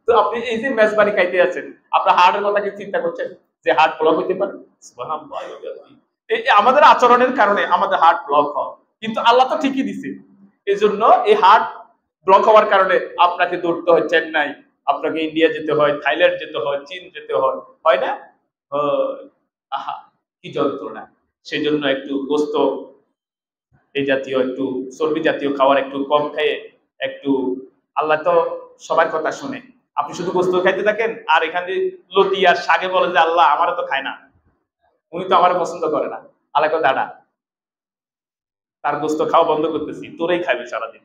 তো আপনি এই যে মেজবানি খাইতে আছেন, আপনার হার্টের কথা কি চিন্তা করছেন যে হার্ট ব্লক হইতে পারে? সুবহানাল্লাহ। এই আমাদের আচরণের কারণে আমাদের হার্ট ব্লক হয়, কিন্তু আল্লাহ তো ঠিকই দিছে। এই জন্য এই হার্ট ব্লক হওয়ার কারণে আপনাকে দৌড়তে হয় চেন্নাই, আপনাকে ইন্ডিয়া যেতে হয়, থাইল্যান্ড যেতে হয়, চীন যেতে হয়, হয় না? আহা, কি যন্ত্রণা। সেই জন্য একটু গোস্ত, এই জাতীয় একটু চর্বি জাতীয় খাবার একটু কম খেয়ে, একটু, আল্লাহ তো সবার কথা শুনে। আপনি শুধু গোস্ত খাইতে থাকেন, আর এখানে লতি আর শাকে বলে যে আল্লাহ আমারও তো খায় না, উনি তো আমারও পছন্দ করে না। আল্লাহ কয় দাঁড়া, তার গোস্ত খাওয়া বন্ধ করতেছি, তোরেই খাইবে সারাদিন।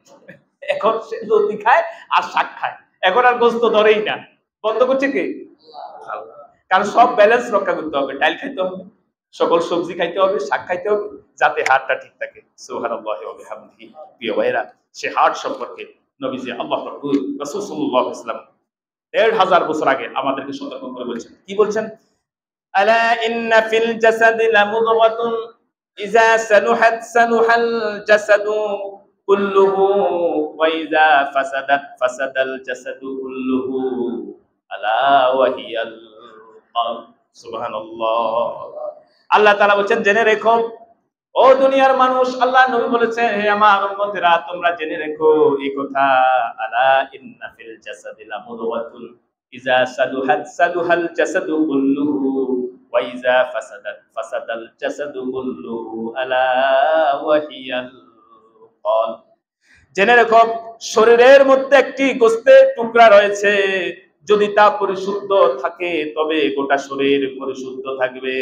এখন সে লতি খায় আর শাক খায়, এখন আর গোস্ত ধরেই না, বন্ধ করছে কে? আল্লাহ। কারণ সব ব্যালেন্স রক্ষা করতে হবে, ডাল খাইতে হবে, সকল সবজি খাইতে হবে, শাক খাইতে হবে, যাতে হার্টটা ঠিক থাকে। সুবহানাল্লাহি ওয়া বিহামদিহি। প্রিয় ভাইরা, সে হার্ট সম্পর্কে নবীজি আল্লাহ রাসূল সাল্লাল্লাহু আলাইহি ওয়াসাল্লাম ১৫০০ বছর আগে আমাদেরকে সতর্ক করে বলছেন। কি বলছেন? আলা ইন্না ফিল জাসাদি লামুদগাতুন ইযা সালুহাত সালুহাল জাসাদু কুল্লুহু ওয়া ইযা ফাসাদাত ফাসাদাল জাসাদু কুল্লুহু আলা ওয়া হিয়াল কলব। সুবহানাল্লাহ। আল্লাহ তাআলা বলেন জেনে রেখো ও দুনিয়ার মানুষ, আল্লাহ নবী বলেছেন হে আমার উম্মতেরা তোমরা জেনে রেখো এই কথা, আলা ইন্না ফিল জাসাদি লামুদওয়াতুন ইযা সালুহাত সালুহাল জাসাদু কুল্লুহু ওয়া ইযা ফাসাদাত ফাসাদাল জাসাদু কুল্লুহু আলা ওয়া হিয়াল কলব। জেনে রেখো শরীরের মধ্যে একটি গোশতের টুকরা রয়েছে, যদি তা পরিশুদ্ধ থাকে তবে গোটা শরীর পরিশুদ্ধ থাকবে,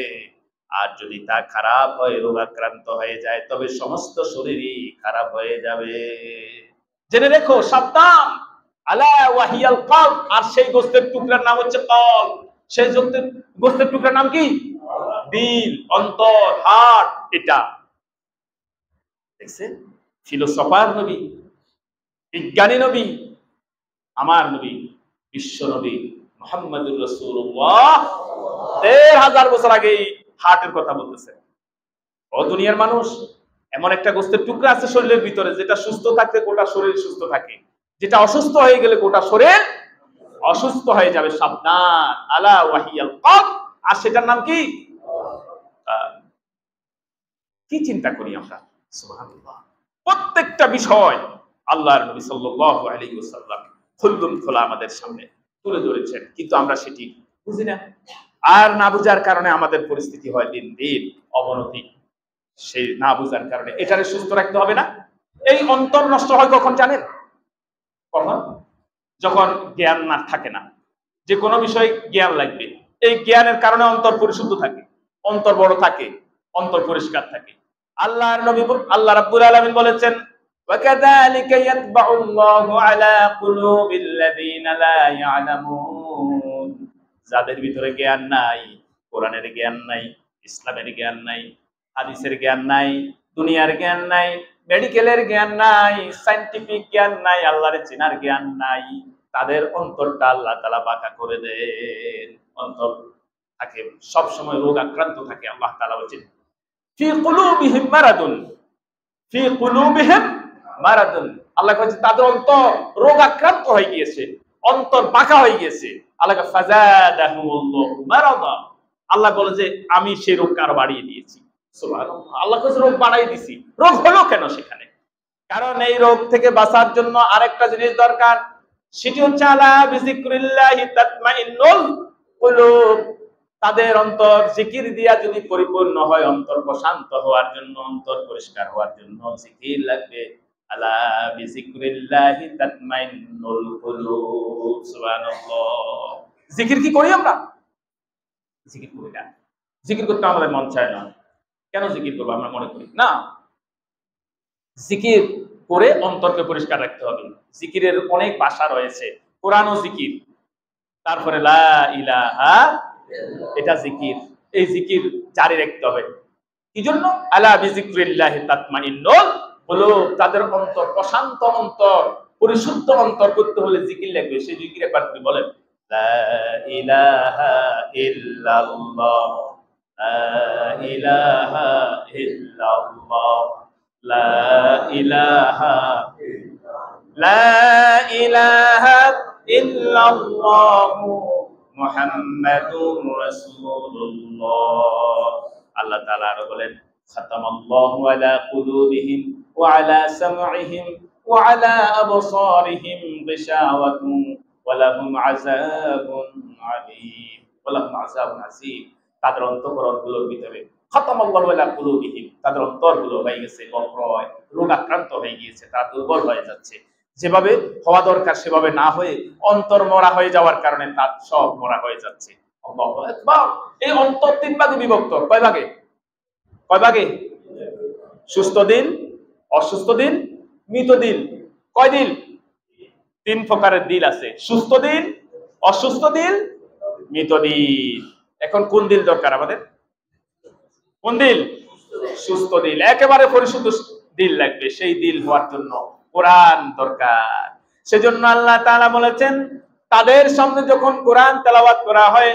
আর যদি তা খারাপ হয় রোগাক্রান্ত হয়ে যায় তবে সমস্ত শরীরই খারাপ হয়ে যাবে। জেনে রেখো, সাবধান। আলা ওয়াহিয়াল কলব, আর সেই গোশতের টুকরার নাম হচ্ছে কলব। সেই গোশতের টুকরার নাম কি? দিল, অন্তর, হার্ট। এটা দেখছেন ফিলোসফার নবী, বিজ্ঞানী নবী, আমার নবী, বিশ্ব নবী মুহাম্মদুর রাসূলুল্লাহ ১৩,০০০ বছর আগেই হার্টের কথা বলতেছে। ও দুনিয়ার মানুষ, এমন একটা গোশতের টুকরা আছে শরীরের ভিতরে, যেটা সুস্থ থাকলে গোটা শরীর সুস্থ থাকে, যেটা অসুস্থ হয়ে গেলে গোটা শরীর অসুস্থ হয়ে যাবে। সাবধান, আলা ওয়াহিয়াল কলব। আর সেটার নাম কি? কি চিন্তা করি আমরা, সুবহানাল্লাহ। প্রত্যেকটা বিষয় আল্লাহর নবী সাল্লাল্লাহু আলাইহি ওয়াসাল্লাম খুলদুম খোলা আমাদের সামনে তুলে ধরেছেন, কিন্তু আমরা সেটি বুঝি না। আর না বুঝার কারণে আমাদের পরিস্থিতি হয় দিন দিন অবনতি। সেই না বুঝার কারণে এটারে সুস্থ রাখতে হবে না। এই অন্তর নষ্ট হয় কখন জানেন? কখন? যখন জ্ঞান না থাকে না, যে কোনো বিষয়ে জ্ঞান লাগবে। এই জ্ঞানের কারণে অন্তর পরিশুদ্ধ থাকে, অন্তর বড় থাকে, অন্তর পরিষ্কার থাকে। আল্লাহর নবী আল্লাহ রাব্বুল আলামিন বলেছেন وَكَذَلِكَ يَطْبَعُ اللَّهُ عَلَى قُلُوبِ الَّذِينَ لَا يَعْلَمُونَ। যাদের ভিতরে জ্ঞান নাই, কোরআনের জ্ঞান নাই, ইসলামের জ্ঞান নাই, হাদিসের জ্ঞান নাই, দুনিয়ার জ্ঞান নাই, মেডিকেলের জ্ঞান নাই, সায়েন্টিফিক জ্ঞান নাই, আল্লাহর চেনার জ্ঞান নাই, তাদের অন্তরটা আল্লাহ তাআলা বাঁকা করে দেন। অন্তর থাকে সব সময় রোগ আক্রান্ত থাকে। আল্লাহ তাআলা বলেন ফি কুলুবিহিম মারাদুন, ফি কুলুবিহিম মারাদুন। আল্লাহ বলেন তাদের অন্তর রোগ আক্রান্ত হয়ে গিয়েছে, অন্তর বাঁকা হয়ে গিয়েছে। আল্লাহ ফাযাদাহুমুল্লাহু মারাদা। আল্লাহ বলে যে আমি সেই রোগকে আরো বাড়িয়ে দিয়েছি। সুবহানাল্লাহ। আল্লাহ কাছে রোগ বাড়াই দিছি। রোগ হলো কেন সেখানে? কারণ এই রোগ থেকে বাঁচার জন্য আরেকটা জিনিস দরকার, সেটি হচ্ছে আলা বিযিকরিল্লাহি তাতমাইন্নুল কুলুব। তাদের অন্তর জিকির দিয়া যদি পরিপূর্ণ হয়, অন্তর প্রশান্ত হওয়ার জন্য, অন্তর পরিষ্কার হওয়ার জন্য জিকির লাগবে। আলা বিযিকরিল্লাহি তাতমাইন্নুল কুলুব। সুবহানাল্লাহ। জিকির কি করি আমরা? জিকির করি না। জিকির করতে আমাদের মন চায় না। কেন জিকির করবো আমরা মনে করি না। জিকির করে অন্তরকে পরিষ্কার রাখতে হবে। জিকিরের অনেক ভাষা রয়েছে, কোরআন ও জিকির, তারপরে লা ইলাহা, এটা জিকির। এই জিকির জারি রাখতে হবে। কি জন্য? আলা বিযিকরিল্লাহি তাতমাইন্নুল কুলুব। তাদের অন্তর প্রশান্ত, অন্তর পরিশুদ্ধ অন্তর করতে হলে জিকির লাগবে। সেই জিকির একবার আপনি বলেন, লা ইলাহা ইল্লাল্লাহ, লা ইলাহা ইল্লাল্লাহ, লা ইলাহা লা ইলাহা ইল্লাল্লাহু মুহাম্মাদুর রাসূলুল্লাহ। আল্লাহ তাআলা আরো বলেন খাতামাল্লাহু আলা কুলুবিহিম ওয়া আলা সামঈহিম ওয়া আলা আবসারিহিম গিশাওয়াতুন ওয়া লাহুম আযাবুন আলীম, ওয়া লাহুম আযাবুন আযীম। তাদের অন্তঃকরণগুলোর ভিতরে খাতামাল্লাহু আলা কুলুবিহিম, তাদের অন্তরগুলো হয়ে গেছে বক্রয়, রোগ আক্রান্ত হয়ে গিয়েছে, তারা দুর্বল হয়ে যাচ্ছে। যেভাবে হওয়া দরকার সেভাবে না হয়ে অন্তর মরা হয়ে যাওয়ার কারণে তার সব মরা হয়ে যাচ্ছে। আল্লাহু আকবার। এই অন্তর তিন ভাগে বিভক্ত। কয় ভাগে? কয় ভাগে? সুস্থ দিল, অসুস্থ দিল, মৃত দিল। কয় দিল? তিন প্রকারের দিল আছে, সুস্থ দিল, অসুস্থ দিল, মৃত দিল। এখন কোন দিল দরকার আমাদের? কোন দিল? সুস্থ দিল, একেবারে পরিশুদ্ধ দিল লাগবে। সেই দিল হওয়ার জন্য কোরআন দরকার। সেজন্য আল্লাহ তাআলা বলেছেন তাদের সামনে যখন কোরআন তেলাওয়াত করা হয়,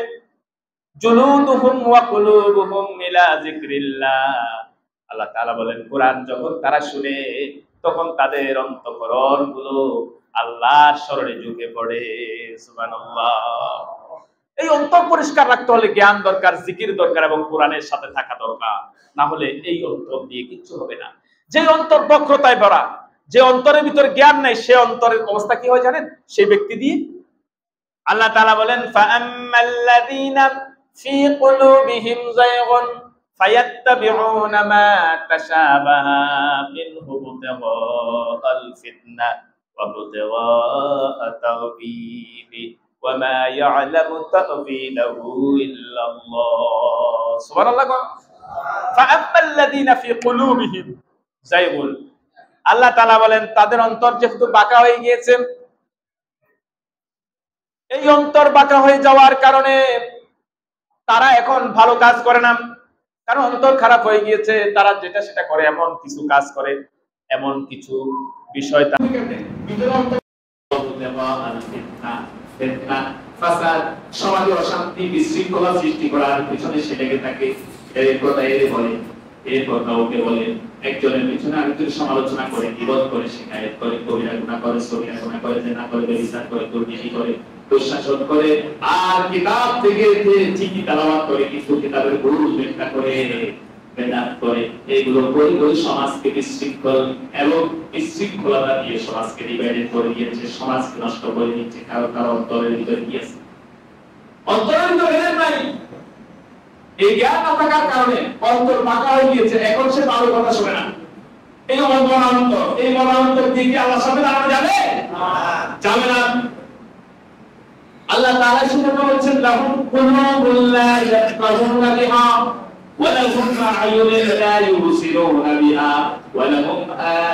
জুলুদুহুম ওয়া কুলুবুহুম ইলা যিকরিল্লাহ। আল্লাহ তাআলা বলেন কোরআন যখন তারা শুনে, তখন তাদের অন্তঃকরণগুলো আল্লাহর স্মরণে ঝুঁকে পড়ে। সুবহানাল্লাহ। এই অন্তর পরিষ্কার রাখতে হলে জ্ঞান দরকার, জিকির দরকার এবং কোরআনের সাথে থাকা দরকার। না হলে এই অন্তর দিয়ে কিচ্ছু হবে না। যে অন্তর বক্রতায় ভরা, যে অন্তরের ভিতরে জ্ঞান নাই, সে অন্তরের অবস্থা কি হয় জানেন? সেই ব্যক্তি দিয়ে আল্লাহ তাআলা বলেন, ফাআম্মাল্লাযীনা ফী কুলুবিহিম যায়গুন ফায়াত্তাবিউনা মা তাশাবাহা মিনহু ইবতিগাআল ফিতনাহ ওয়া ইবতিগাআ তাওবীহি ওয়া মা ইয়া'লামু তা'বীলাহু ইল্লাল্লাহ। সুবহানাল্লাহ। ফাআম্মাল্লাযীনা ফী কুলুবিহিম যায়গুন, আল্লাহ তাআলা বলেন তাদের অন্তর যেহেতু বাঁকা হয়ে গিয়েছে, এই অন্তর বাঁকা হয়ে যাওয়ার কারণে তারা এখন ভালো কাজ করে না। কারণ অন্তর খারাপ হয়ে গিয়েছে, তারা যেটা সেটা করে, এমন কিছু কাজ করে, এমন কিছু বিষয় সমাজে অশান্তি বিশৃঙ্খলা সৃষ্টি করার পিছনে সে লেগে থাকে। এর কথা এর বলে, এর কথা ওকে বলে, একজনের পিছনে আরেকজন সমালোচনা করে, বিরোধ করে, শিকায়ত করে, কবিরা গুনাহ করে, সগীরা গুনাহ করে, জিনা করে, ব্যভিচার করে, দুর্নীতি করে, দুঃশাসন করে, আর কিতাব থেকে যে ঠিকই তেলাওয়াত করে, কিছু কিতাবের ভুল ব্যাখ্যা করে, বেদাত করে, এগুলো করে সমাজকে বিশৃঙ্খল এবং বিশৃঙ্খলতা দিয়ে সমাজকে ডিভাইডেড করে দিয়েছে, সমাজকে নষ্ট করে দিচ্ছে। কারো কারো অন্তরের ভিতরে গিয়েছে, অন্তরের ভিতরে নাই এই জ্ঞান না থাকার কারণে অন্তর বাঁকা হয়ে গিয়েছে। এখন সে ভালো কথা শোনে না। এই অন্তর, এই অন্তর দিয়ে কি আল্লাহর সামনে দাঁড়ানো যাবে? যাবে না। আল্লাহ তাআলা শুনে বলেছেন, লাহুম কুলুবুন লা ইয়াফকাহুনা বিহা ওয়া লাহুম আ'য়ুনুন লা ইউবসিরুনা বিহা ওয়া লাহুম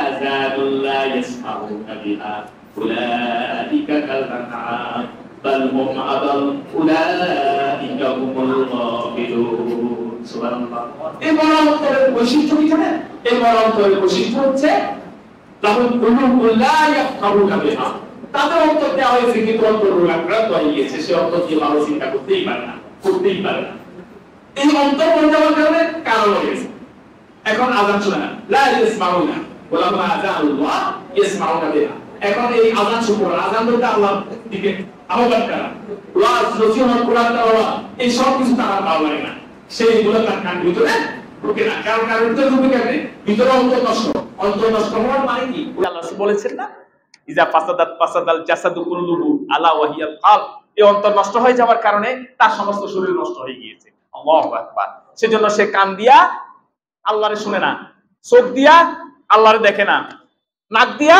আযানুন লা ইয়াসমাউনা বিহা উলাইকা কাল আনআম বাল হুম আদাল উলাইকা হুমুল গাফিলুন। সুবহানাল্লাহ। এই অন্তরের বৈশিষ্ট্য কি জানেন? এই অন্তরের বৈশিষ্ট্য হচ্ছে লাহুম কুলুবুন লা ইয়াফকাহুনা বিহা, তাদের অন্তর দেওয়া হয়েছে কিন্তু অন্তর আক্রান্ত হয়ে গিয়েছে, সে অন্তর দিয়ে ভালো চিন্তা করতেই পারে না, করতেই পারে না। এই অন্তর বন্ধ হওয়ার কারণে কারণ হয়ে গেছে। এখন আযান শোনে না, লা ইয়াসমাউনা ওয়া লাহুম আযানুল্লাহ ইয়াসমাউনা বিহা। এখন এই আযান শুরু, আযান বলতে আল্লাহর দিকে আহ্বান করা, ওয়াজ নসিহত, কোরআন তেলাওয়াত, এই সব কিছু তারা ভালো লাগে না, সেইগুলো তার কান ভিতরে ঢুকে না। কারণ কার ভিতরে ঢুকে কেন? ভিতরে অন্তর নষ্ট। অন্তর নষ্ট হওয়ার মানে কি? আল্লাহ বলেছেন না, ইজা ফাসাদাল জাসাদু কুল্লুহু আলা ওয়া হিয়াল কালব। এই অন্তর নষ্ট হয়ে যাওয়ার কারণে তার সমস্ত শরীর নষ্ট হয়ে গিয়েছে। আল্লাহু আকবার। সেজন্য সে কান দিয়া আল্লাহরে শুনে না, চোখ দিয়া আল্লাহরে দেখে না, নাক দিয়া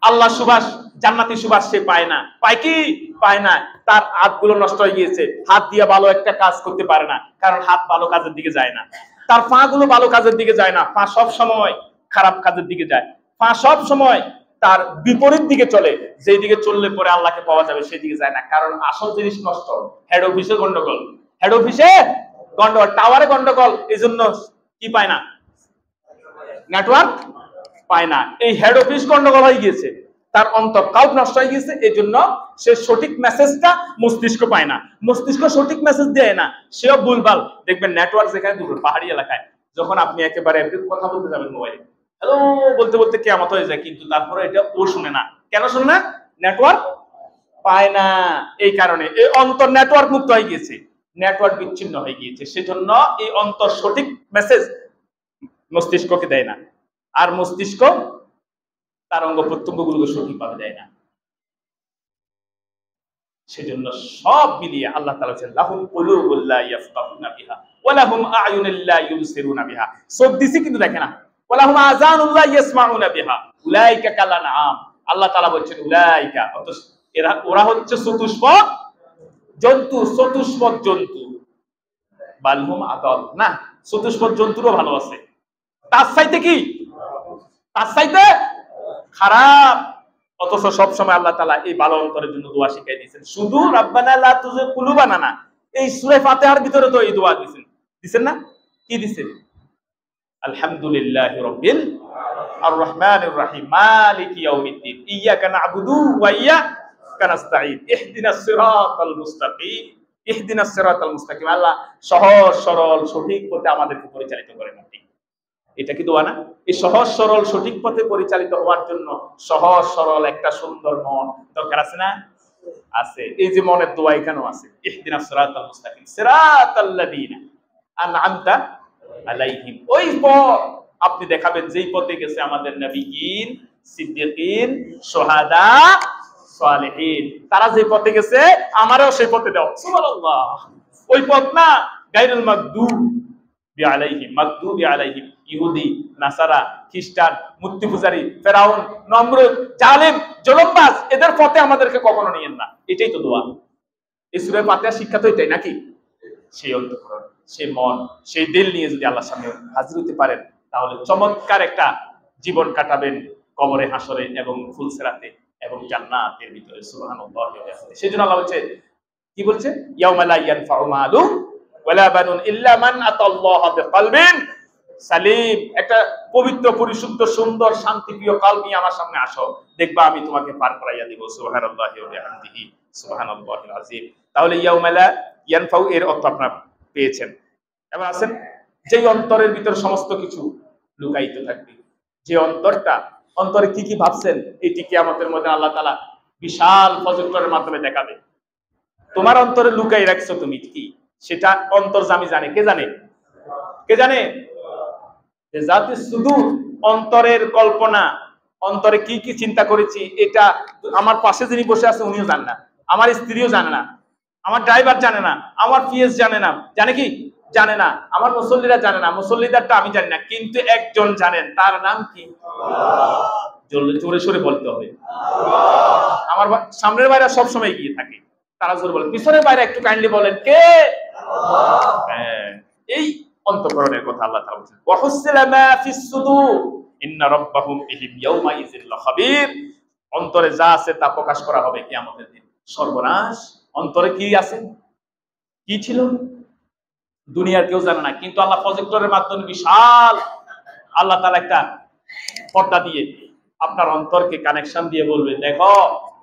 আল্লাহ সুবাস, জান্নাতি সুবাস সে পায় না। পায় কি? পায় না। তার হাতগুলো নষ্ট হয়ে গিয়েছে, হাত দিয়ে ভালো একটা কাজ করতে পারে না, কারণ হাত ভালো কাজের দিকে যায় না। তার পা গুলো ভালো কাজের দিকে যায় না, পা সব সময় খারাপ কাজের দিকে যায়। পা সব সময় তার বিপরীত দিকে চলে, যেই দিকে চললে পরে আল্লাহকে পাওয়া যাবে সেই দিকে যায় না। কারণ আসল জিনিস নষ্ট। হেড অফিসে গন্ডগোল, হেড অফিসে গন্ডগোল, টাওয়ারে গন্ডগোল, এই জন্য কি পায় না? নেটওয়ার্ক পায় না। এই হেড অফিস গন্ডগোল হয়ে গিয়েছে, তার অন্তর কাউট নষ্ট হয়ে গিয়েছে। এই জন্য সে সঠিক মেসেজটা মস্তিষ্ক পায় না, মস্তিষ্ক সঠিক মেসেজ দেয় না, সেও ভুলভাল। দেখবেন নেটওয়ার্ক যেখানে দুর্বল, পাহাড়ি এলাকায় যখন আপনি একেবারে কথা বলতে যাবেন মোবাইলে, হ্যালো বলতে বলতে কিয়ামত হয়ে যায়, কিন্তু তারপরে এটা ও শুনে না। কেন শুনে না? নেটওয়ার্ক পায় না। এই কারণে এই অন্তর নেটওয়ার্ক মুক্ত হয়ে গিয়েছে, নেটওয়ার্ক বিচ্ছিন্ন হয়ে গিয়েছে। সেজন্য এই অন্তর সঠিক মেসেজ মস্তিষ্ককে দেয় না, আর মস্তিষ্ক তার অঙ্গ প্রত্যঙ্গগুলোকে সঠিকভাবে দেয় না। সেজন্য সব মিলিয়ে আল্লাহ তাআলা বলেন, লাহুম কুলুবুন লা ইয়াফকাহুনা বিহা ওয়া লাহুম আ'য়ুনুন লা ইউবসিরুনা বিহা। চোখ দিছি কিন্তু দেখে না। ওয়া লাহুম আযানুন লা ইয়াসমাউনা বিহা উলাইকা কাল আনআম। আল্লাহ তাআলা বলেন উলাইকা, অর্থাৎ ওরা হচ্ছে চতুষ্পদ জন্তু, চতুষ্পদ জন্তু। বাল হুম আদাল, না, চতুষ্পদ জন্তুরও ভালো আছে, তার চাইতে কি? তার চাইতে খারাপ। অথচ সব সময় আল্লাহ তাআলা এই ভালো অন্তরের জন্য দোয়া শিখাই দিয়েছেন। শুধু রাব্বানা লা তুযিগ কুলুবানা না, এই সূরা ফাতিহার ভিতরে তো এই দোয়া দিয়েছেন না? কি দিয়েছেন? আলহামদুলিল্লাহি রাব্বিল আর রহমানির রহিম মালিকি ইয়াউমিদ্দিন ইয়্যাকা না'বুদু ওয়া ইয়্যাকা নাস্তাঈন ইহদিনাস সিরাতাল মুস্তাকিম ইহদিনাস সিরাতাল মুস্তাকিম। আল্লাহ সহজ সরল সঠিক পথে আমাদেরকে পরিচালিত করেন। এটা কি দোয়া না? এই সহজ সরল সঠিক পথে পরিচালিত হওয়ার জন্য সহজ সরল একটা সুন্দর মন দরকার আছে না? আছে। এই যে মনের দোয়া এখানেও আছে, ইহদিনাস সিরাতাল মুস্তাকিম সিরাতাল্লাযিনা আনআমতা আলাইহিম। ওই পথ আপনি দেখাবেন যেই পথে গেছে আমাদের নবীগণ, সিদ্দিকিন, শুহাদা, সালেহিন। তারা যে পথে গেছে আমারও সেই পথে দাও। সুবহানাল্লাহ। ওই পথ না গায়রুল মাগদুবি আলাইহিম, মাগদুবি আলাইহিম ইহুদি, নাসারা, খ্রিস্টান, মূর্তি পূজারী, ফেরাউন, নমরুদ, জালিম, জুলুমবাজ, এদের পথে আমাদেরকে কখনো নিয়েন না। এটাই তো দোয়া। এই সূরা ফাতিহা শিক্ষা তো এটাই নাকি? সেই অন্তঃকরণ, সেই মন, সেই দিল নিয়ে যদি আল্লাহর সামনে হাজির হতে পারেন, তাহলে চমৎকার একটা জীবন কাটাবেন কবরে, হাসরে এবং ফুলসিরাতে এবং জান্নাতের ভিতরে। সুবহানাল্লাহ। সেজন্য আল্লাহ বলছে, কি বলছে? ইয়াউমা লা ইয়ানফাউ মালুন ওয়ালা বানুন ইল্লা মান আতাল্লাহা বিকলবিন সালিম। একটা পবিত্র, পরিশুদ্ধ, সুন্দর, শান্তিপ্রিয় কাল নিয়ে আমার সামনে আসো, দেখবা আমি তোমাকে পার করাইয়া দিব। সুবহানাল্লাহি ওয়া বিহামদিহি সুবহানাল্লাহিল আযীম। তাহলে ইয়াউমা লা ইয়ানফাউ এর অর্থ আপনারা পেয়েছেন। এবার আছেন যেই অন্তরের ভিতর সমস্ত কিছু লুকায়িত থাকবে, যে অন্তরটা, অন্তরে কি কি ভাবছেন, এটি কিয়ামতের মধ্যে আল্লাহ তাআলা বিশাল প্রজেক্টরের মাধ্যমে দেখাবে। তোমার অন্তরে লুকাই রাখছো তুমি কি, সেটা অন্তর্যামী জানে। কে জানে? কে জানে? জাতি সুদূর, অন্তরের কল্পনা, অন্তরে কি কি চিন্তা করেছি, এটা আমার পাশে যিনি বসে আছে উনিও জানে না, আমার স্ত্রীও জানে না, আমার ড্রাইভার জানে না, আমার পিএস জানে না। জানে কি? জানে না। আমার মুসল্লিরা জানে না, মুসল্লিদারটা আমি জানি না, কিন্তু একজন জানেন, তার নাম কি? জোরে সোরে বলতে হবে। আমার সামনের বাইরে সবসময় এগিয়ে থাকে, তারা জোরে বলেন। পিছনের বাইরে একটু কাইন্ডলি বলেন, কে? এই অন্তঃকরণের কথা আল্লাহ তাআলা বলেন, ওয়া হুসিলা মা ফিস সুদুর ইন্না রাব্বাহুম বিহিম ইয়াউমা ইযিল লাখাবীর। অন্তরে যা আছে তা প্রকাশ করা হবে কিয়ামতের দিন। সর্বনাশ! অন্তরে কি আছে, কি ছিল, দুনিয়ার কেউ জানে না, কিন্তু আল্লাহ প্রজেক্টরের মাধ্যমে বিশাল আল্লাহ তাআলা একটা পর্দা দিয়ে আপনার অন্তরকে কানেকশন দিয়ে বলবে, দেখো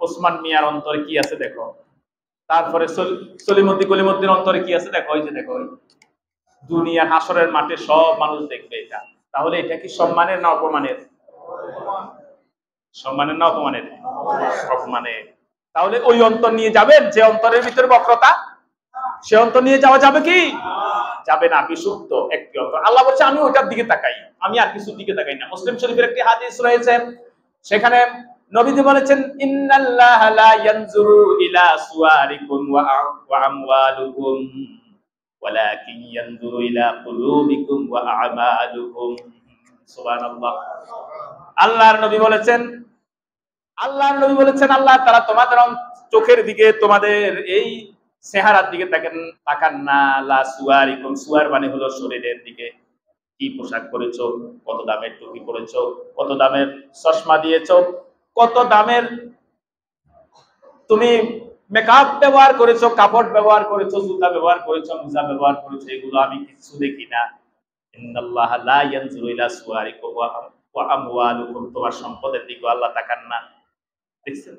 ওসমান মিয়ার অন্তরে কি আছে দেখো। তারপরে সলিমুদ্দিন কলিমুদ্দিন অন্তরে কি আছে দেখো। এই যে দেখো, দুনিয়ার হাসরের মাঠে সব মানুষ দেখবে এটা। তাহলে এটা কি সম্মানের না অপমানের? সম্মানের না অপমানের? অপমানের। তাহলে ওই অন্তর নিয়ে যাবেন যে অন্তরের ভিতরে বক্রতা, সে অন্তর নিয়ে যাওয়া যাবে কি? যাবে না। বিশুদ্ধ একটি অন্তর। আল্লাহ বলছে আমি ওইটার দিকে তাকাই, আমি আর কিছুর দিকে তাকাই না। মুসলিম শরীফের একটি হাদিস রয়েছে, সেখানে নবীজি বলেছেন, ইন্নাল্লাহা লা ইয়ানজুরু ইলা সুওয়ারিকুম ওয়া আমওয়ালিকুম ওয়ালাকিন ইয়ানজুরু ইলা কুলুবিকুম ওয়া আ'মালুকুম। সুবহানাল্লাহ। আল্লাহর নবী বলেছেন, আল্লাহ তাআলা তোমাদের চোখের দিকে, তোমাদের এই চেহারার দিকে তাকান না। লা সুওয়ারিকুম, সুওয়ার মানে হলো শরীরের দিকে। কি পোশাক পরেছো, কত দামের টুপি পরেছো, কত দামের চশমা দিয়েছো, কত দামের তুমি মেকআপ ব্যবহার করেছো, কাপড় ব্যবহার করেছো, জুতা ব্যবহার করেছো, মোজা ব্যবহার করেছো, এগুলো আমি কিছু দেখি না। ইন্নাল্লাহা লা ইয়ানজুরু ইলা সুওয়ারিকুম ওয়া আমওয়ালিকুম। তোমার সম্পদের দিকেও আল্লাহ তাকান না। দেখছেন?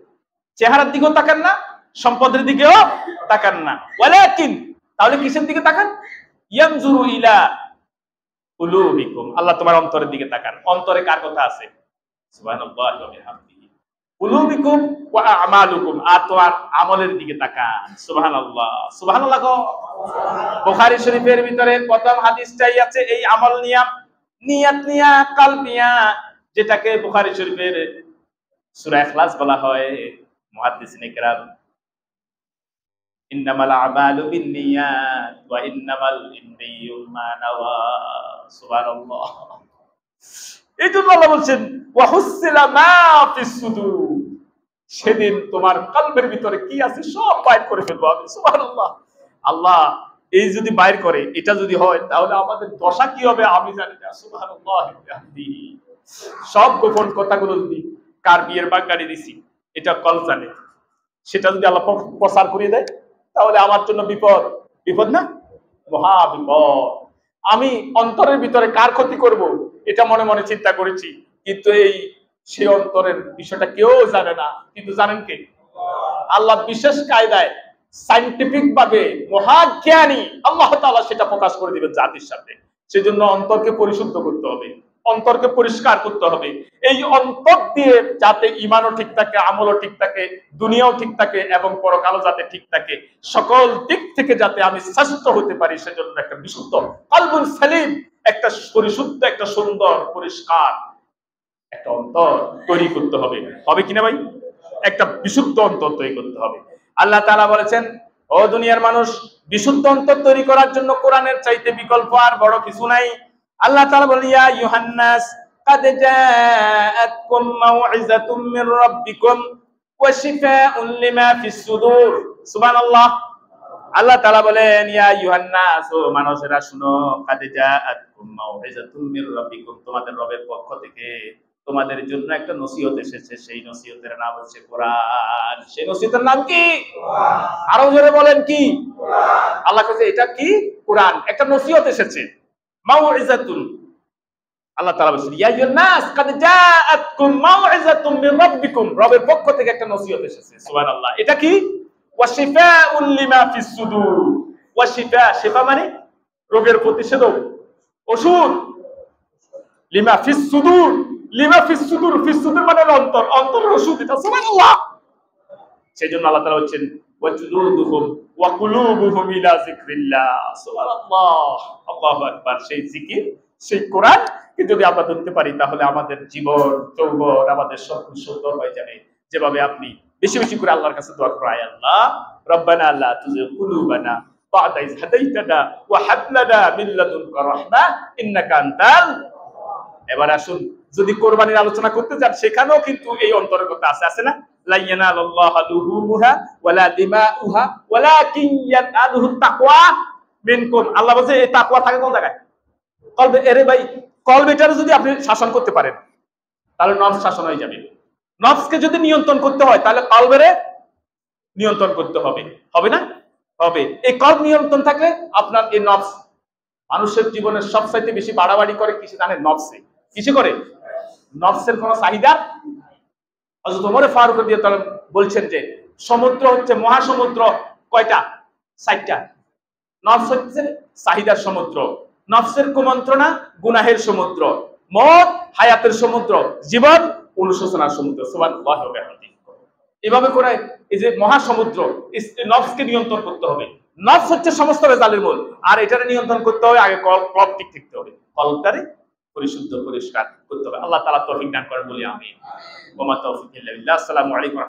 চেহারার দিকেও তাকান না, সম্পদের দিকেও তাকান না। ওয়ালাকিন, তাহলে কিসের দিকে তাকান? ইয়ানজুরু ইলা কুলুবিকুম। আল্লাহ তোমার অন্তরের দিকে তাকান। অন্তরে কার কথা আছে? সুবহানাল্লাহি ওয়া বিহামদিহি। কুলুবিকুম ওয়া আমালুকুম, আর তোমার আমলের দিকে তাকান। সুবহানাল্লাহ। সুবহানাল্লাহ। বুখারী শরীফের ভিতরে প্রথম হাদিসটাই আছে এই আমল নিয়া, নিয়াত নিয়া, কালব নিয়া, যেটাকে বুখারী শরীফের সূরা ইখলাস বলা হয়। মুহাদ্দিসিনে কেরাম ইন্নামাল আমালু বিন্নিয়াত ওয়া ইন্নামাল লিমরিইম মা নাওয়া। সুবহানাল্লাহ। এইজন্য আল্লাহ বলছেন, ওয়া হুসিলা মা ফিস সুদুর। সেদিন তোমার কলবের ভিতরে কি আছে সব বাইর করে ফেলবো আমি। সুবহানাল্লাহ। আল্লাহ এই যদি বাইর করে, এটা যদি হয়, তাহলে আমাদের দশা কি হবে আমি জানি না। সুবহানাল্লাহ। সব গোপন কথাগুলো যদি, কার বিয়ের বাগদারি দিছি এটা কল জানে, সেটা যদি আল্লাহ প্রচার করিয়ে দেয়, তাহলে আমার জন্য বিপদ। বিপদ না? মহা বিপদ। আমি অন্তরের ভিতরে কার ক্ষতি করব এটা মনে মনে চিন্তা করেছি, কিন্তু সেই অন্তরের বিষয়টা কেউ জানে না। কিন্তু জানেন কে? আল্লাহ বিশেষ কায়দায়, সায়েন্টিফিক ভাবে, মহাজ্ঞানী আল্লাহ তাআলা সেটা প্রকাশ করে দিবেন জাতির সামনে। সেজন্য অন্তরকে পরিশুদ্ধ করতে হবে। অন্তরকে পরিষ্কার করতে হবে। এই অন্তর দিয়ে যাতে ঈমানও ঠিক থাকে, আমলও ঠিক থাকে, দুনিয়াও ঠিক থাকে এবং পরকালও যাতে ঠিক থাকে, সকল দিক থেকে যাতে আমি শ্রেষ্ঠ হতে পারি, সেজন্য একটা বিশুদ্ধ কলবুল সালিম, একটা পরিশুদ্ধ, একটা সুন্দর পরিষ্কার একটা অন্তর তৈরি করতে হবে। হবে কিনা ভাই? একটা বিশুদ্ধ অন্তর তৈরি করতে হবে। আল্লাহ তাআলা বলেছেন, ও দুনিয়ার মানুষ, বিশুদ্ধ অন্তর তৈরি করার জন্য কোরআনের চাইতে বিকল্প আর বড় কিছু নাই। আল্লাহ তাআলা বলেন, ইয়া আইয়ুহান নাস কাদ জাআতকুম মাউইযাতুম মির রাব্বিকুম ওয়া শিফাউন লিমা ফিস সুদূর। সুবহানাল্লাহ। আল্লাহ তাআলা বলেন, ইয়া আইয়ুহান নাস, ও মানুষেরা শুনো, কাদ জাআতকুম মাউইযাতুম মির রাব্বিকুম, তোমাদের রবের পক্ষ থেকে তোমাদের জন্য একটা নসিহত এসেছে। সেই নসিহতের নাম হচ্ছে কোরআন। সেই নসিহতের নাম কি? কোরআন। আরো জোরে বলেন কি? কোরআন। আল্লাহ কাছে এটা কি? কোরআন। একটা নসিহত এসেছে, মাউইযাতুন। আল্লাহ তাআলা বলেন, ইয়া আইয়ুহান নাস কাদ জাআতকুম মাউইযাতুম মির রাব্বিকুম, রবের পক্ষ থেকে একটা নসিহত এসেছে। সুবহানাল্লাহ। এটা কি? ওয়া শিফাউন লিমা ফিস সুদূর। ওয়া শিফা, শিফা মানে রোগের প্রতিষেধক, ওষুধ। লিমা ফিস সুদূর, লিমা ফিস সুদূর, ফিস সুদূর মানে অন্তর, অন্তরের ওষুধ এটা। সুবহানাল্লাহ। সেজন্য আল্লাহ তাআলা বলেন, ওয়া জুলুদুহুম ওয়া কুলুবুহুম ইলা যিকরিল্লাহ। সুবহানাল্লাহ, আল্লাহু আকবার। সেই জিকির, সেই কোরআন কি যদি আমরা ধরতে পারি, তাহলে আমাদের জীবন, যৌবন, আমাদের সব সুন্দর হয়ে যাবে। যেভাবে আপনি বেশি বেশি করে আল্লাহর কাছে দোয়া করেন, আল্লাহ রব্বানা লা তুযিগ কুলুবানা বা'দা ইয হাদাইতানা ওয়া হাব লানা মিন লাদুনকা রাহমা ইন্নাকা আনতাল। এবার আসুন, যদি কোরবানির আলোচনা করতে যান, সেখানেও কিন্তু এই অন্তরের কথা আছে না? লা ইয়ানালুল্লাহু লুহুমুহা ওয়ালা দিমাউহা ওয়ালাকিন ইয়ানালুহু তাকওয়া মিনকুম। আল্লাহ বলেছে এই তাকওয়া থাকে কোন জায়গায়? কলবে। এরে ভাই, কলবেটারে যদি আপনি শাসন করতে পারেন, তাহলে নফস শাসন হয়ে যাবে। নফসকে যদি নিয়ন্ত্রণ করতে হয়, তাহলে কলবেরে নিয়ন্ত্রণ করতে হবে। হবে না? হবে। এই কলব নিয়ন্ত্রণ থাকলে আপনার এই নফস, মানুষের জীবনের সবচাইতে বেশি বাড়াবাড়ি করে কিসে জানেন? নফসে। কিসে করে? নফসের কোন চাহিদা। হযরত ওমর ফারুক রাদিয়াল্লাহু তাআলা বলছেন যে সমুদ্র হচ্ছে, মহাসমুদ্র কয়টা? 4টা। নফস হচ্ছে চাহিদার সমুদ্র, নফসের কুমন্ত্রণা গুনাহের সমুদ্র, মত হায়াতের সমুদ্র, জীবন অনুশোচনার সমুদ্র। সুবহানাল্লাহি ওয়া বিহামদিহি। এভাবে করে এই যে মহাসমুদ্র, নফসকে নিয়ন্ত্রণ করতে হবে। নফস হচ্ছে সমস্ত রেজালের মূল, আর এটারে নিয়ন্ত্রণ করতে হবে আগে কলব ঠিক থাকতে হবে, কলবটারে পরিশুদ্ধ পরিষ্কার করতে হবে। আল্লাহ তাআলা তৌফিক দান করেন বলি আমিন। ওয়া মা তাওফীক ইল্লা বিল্লাহ। আসসালামু আলাইকুম।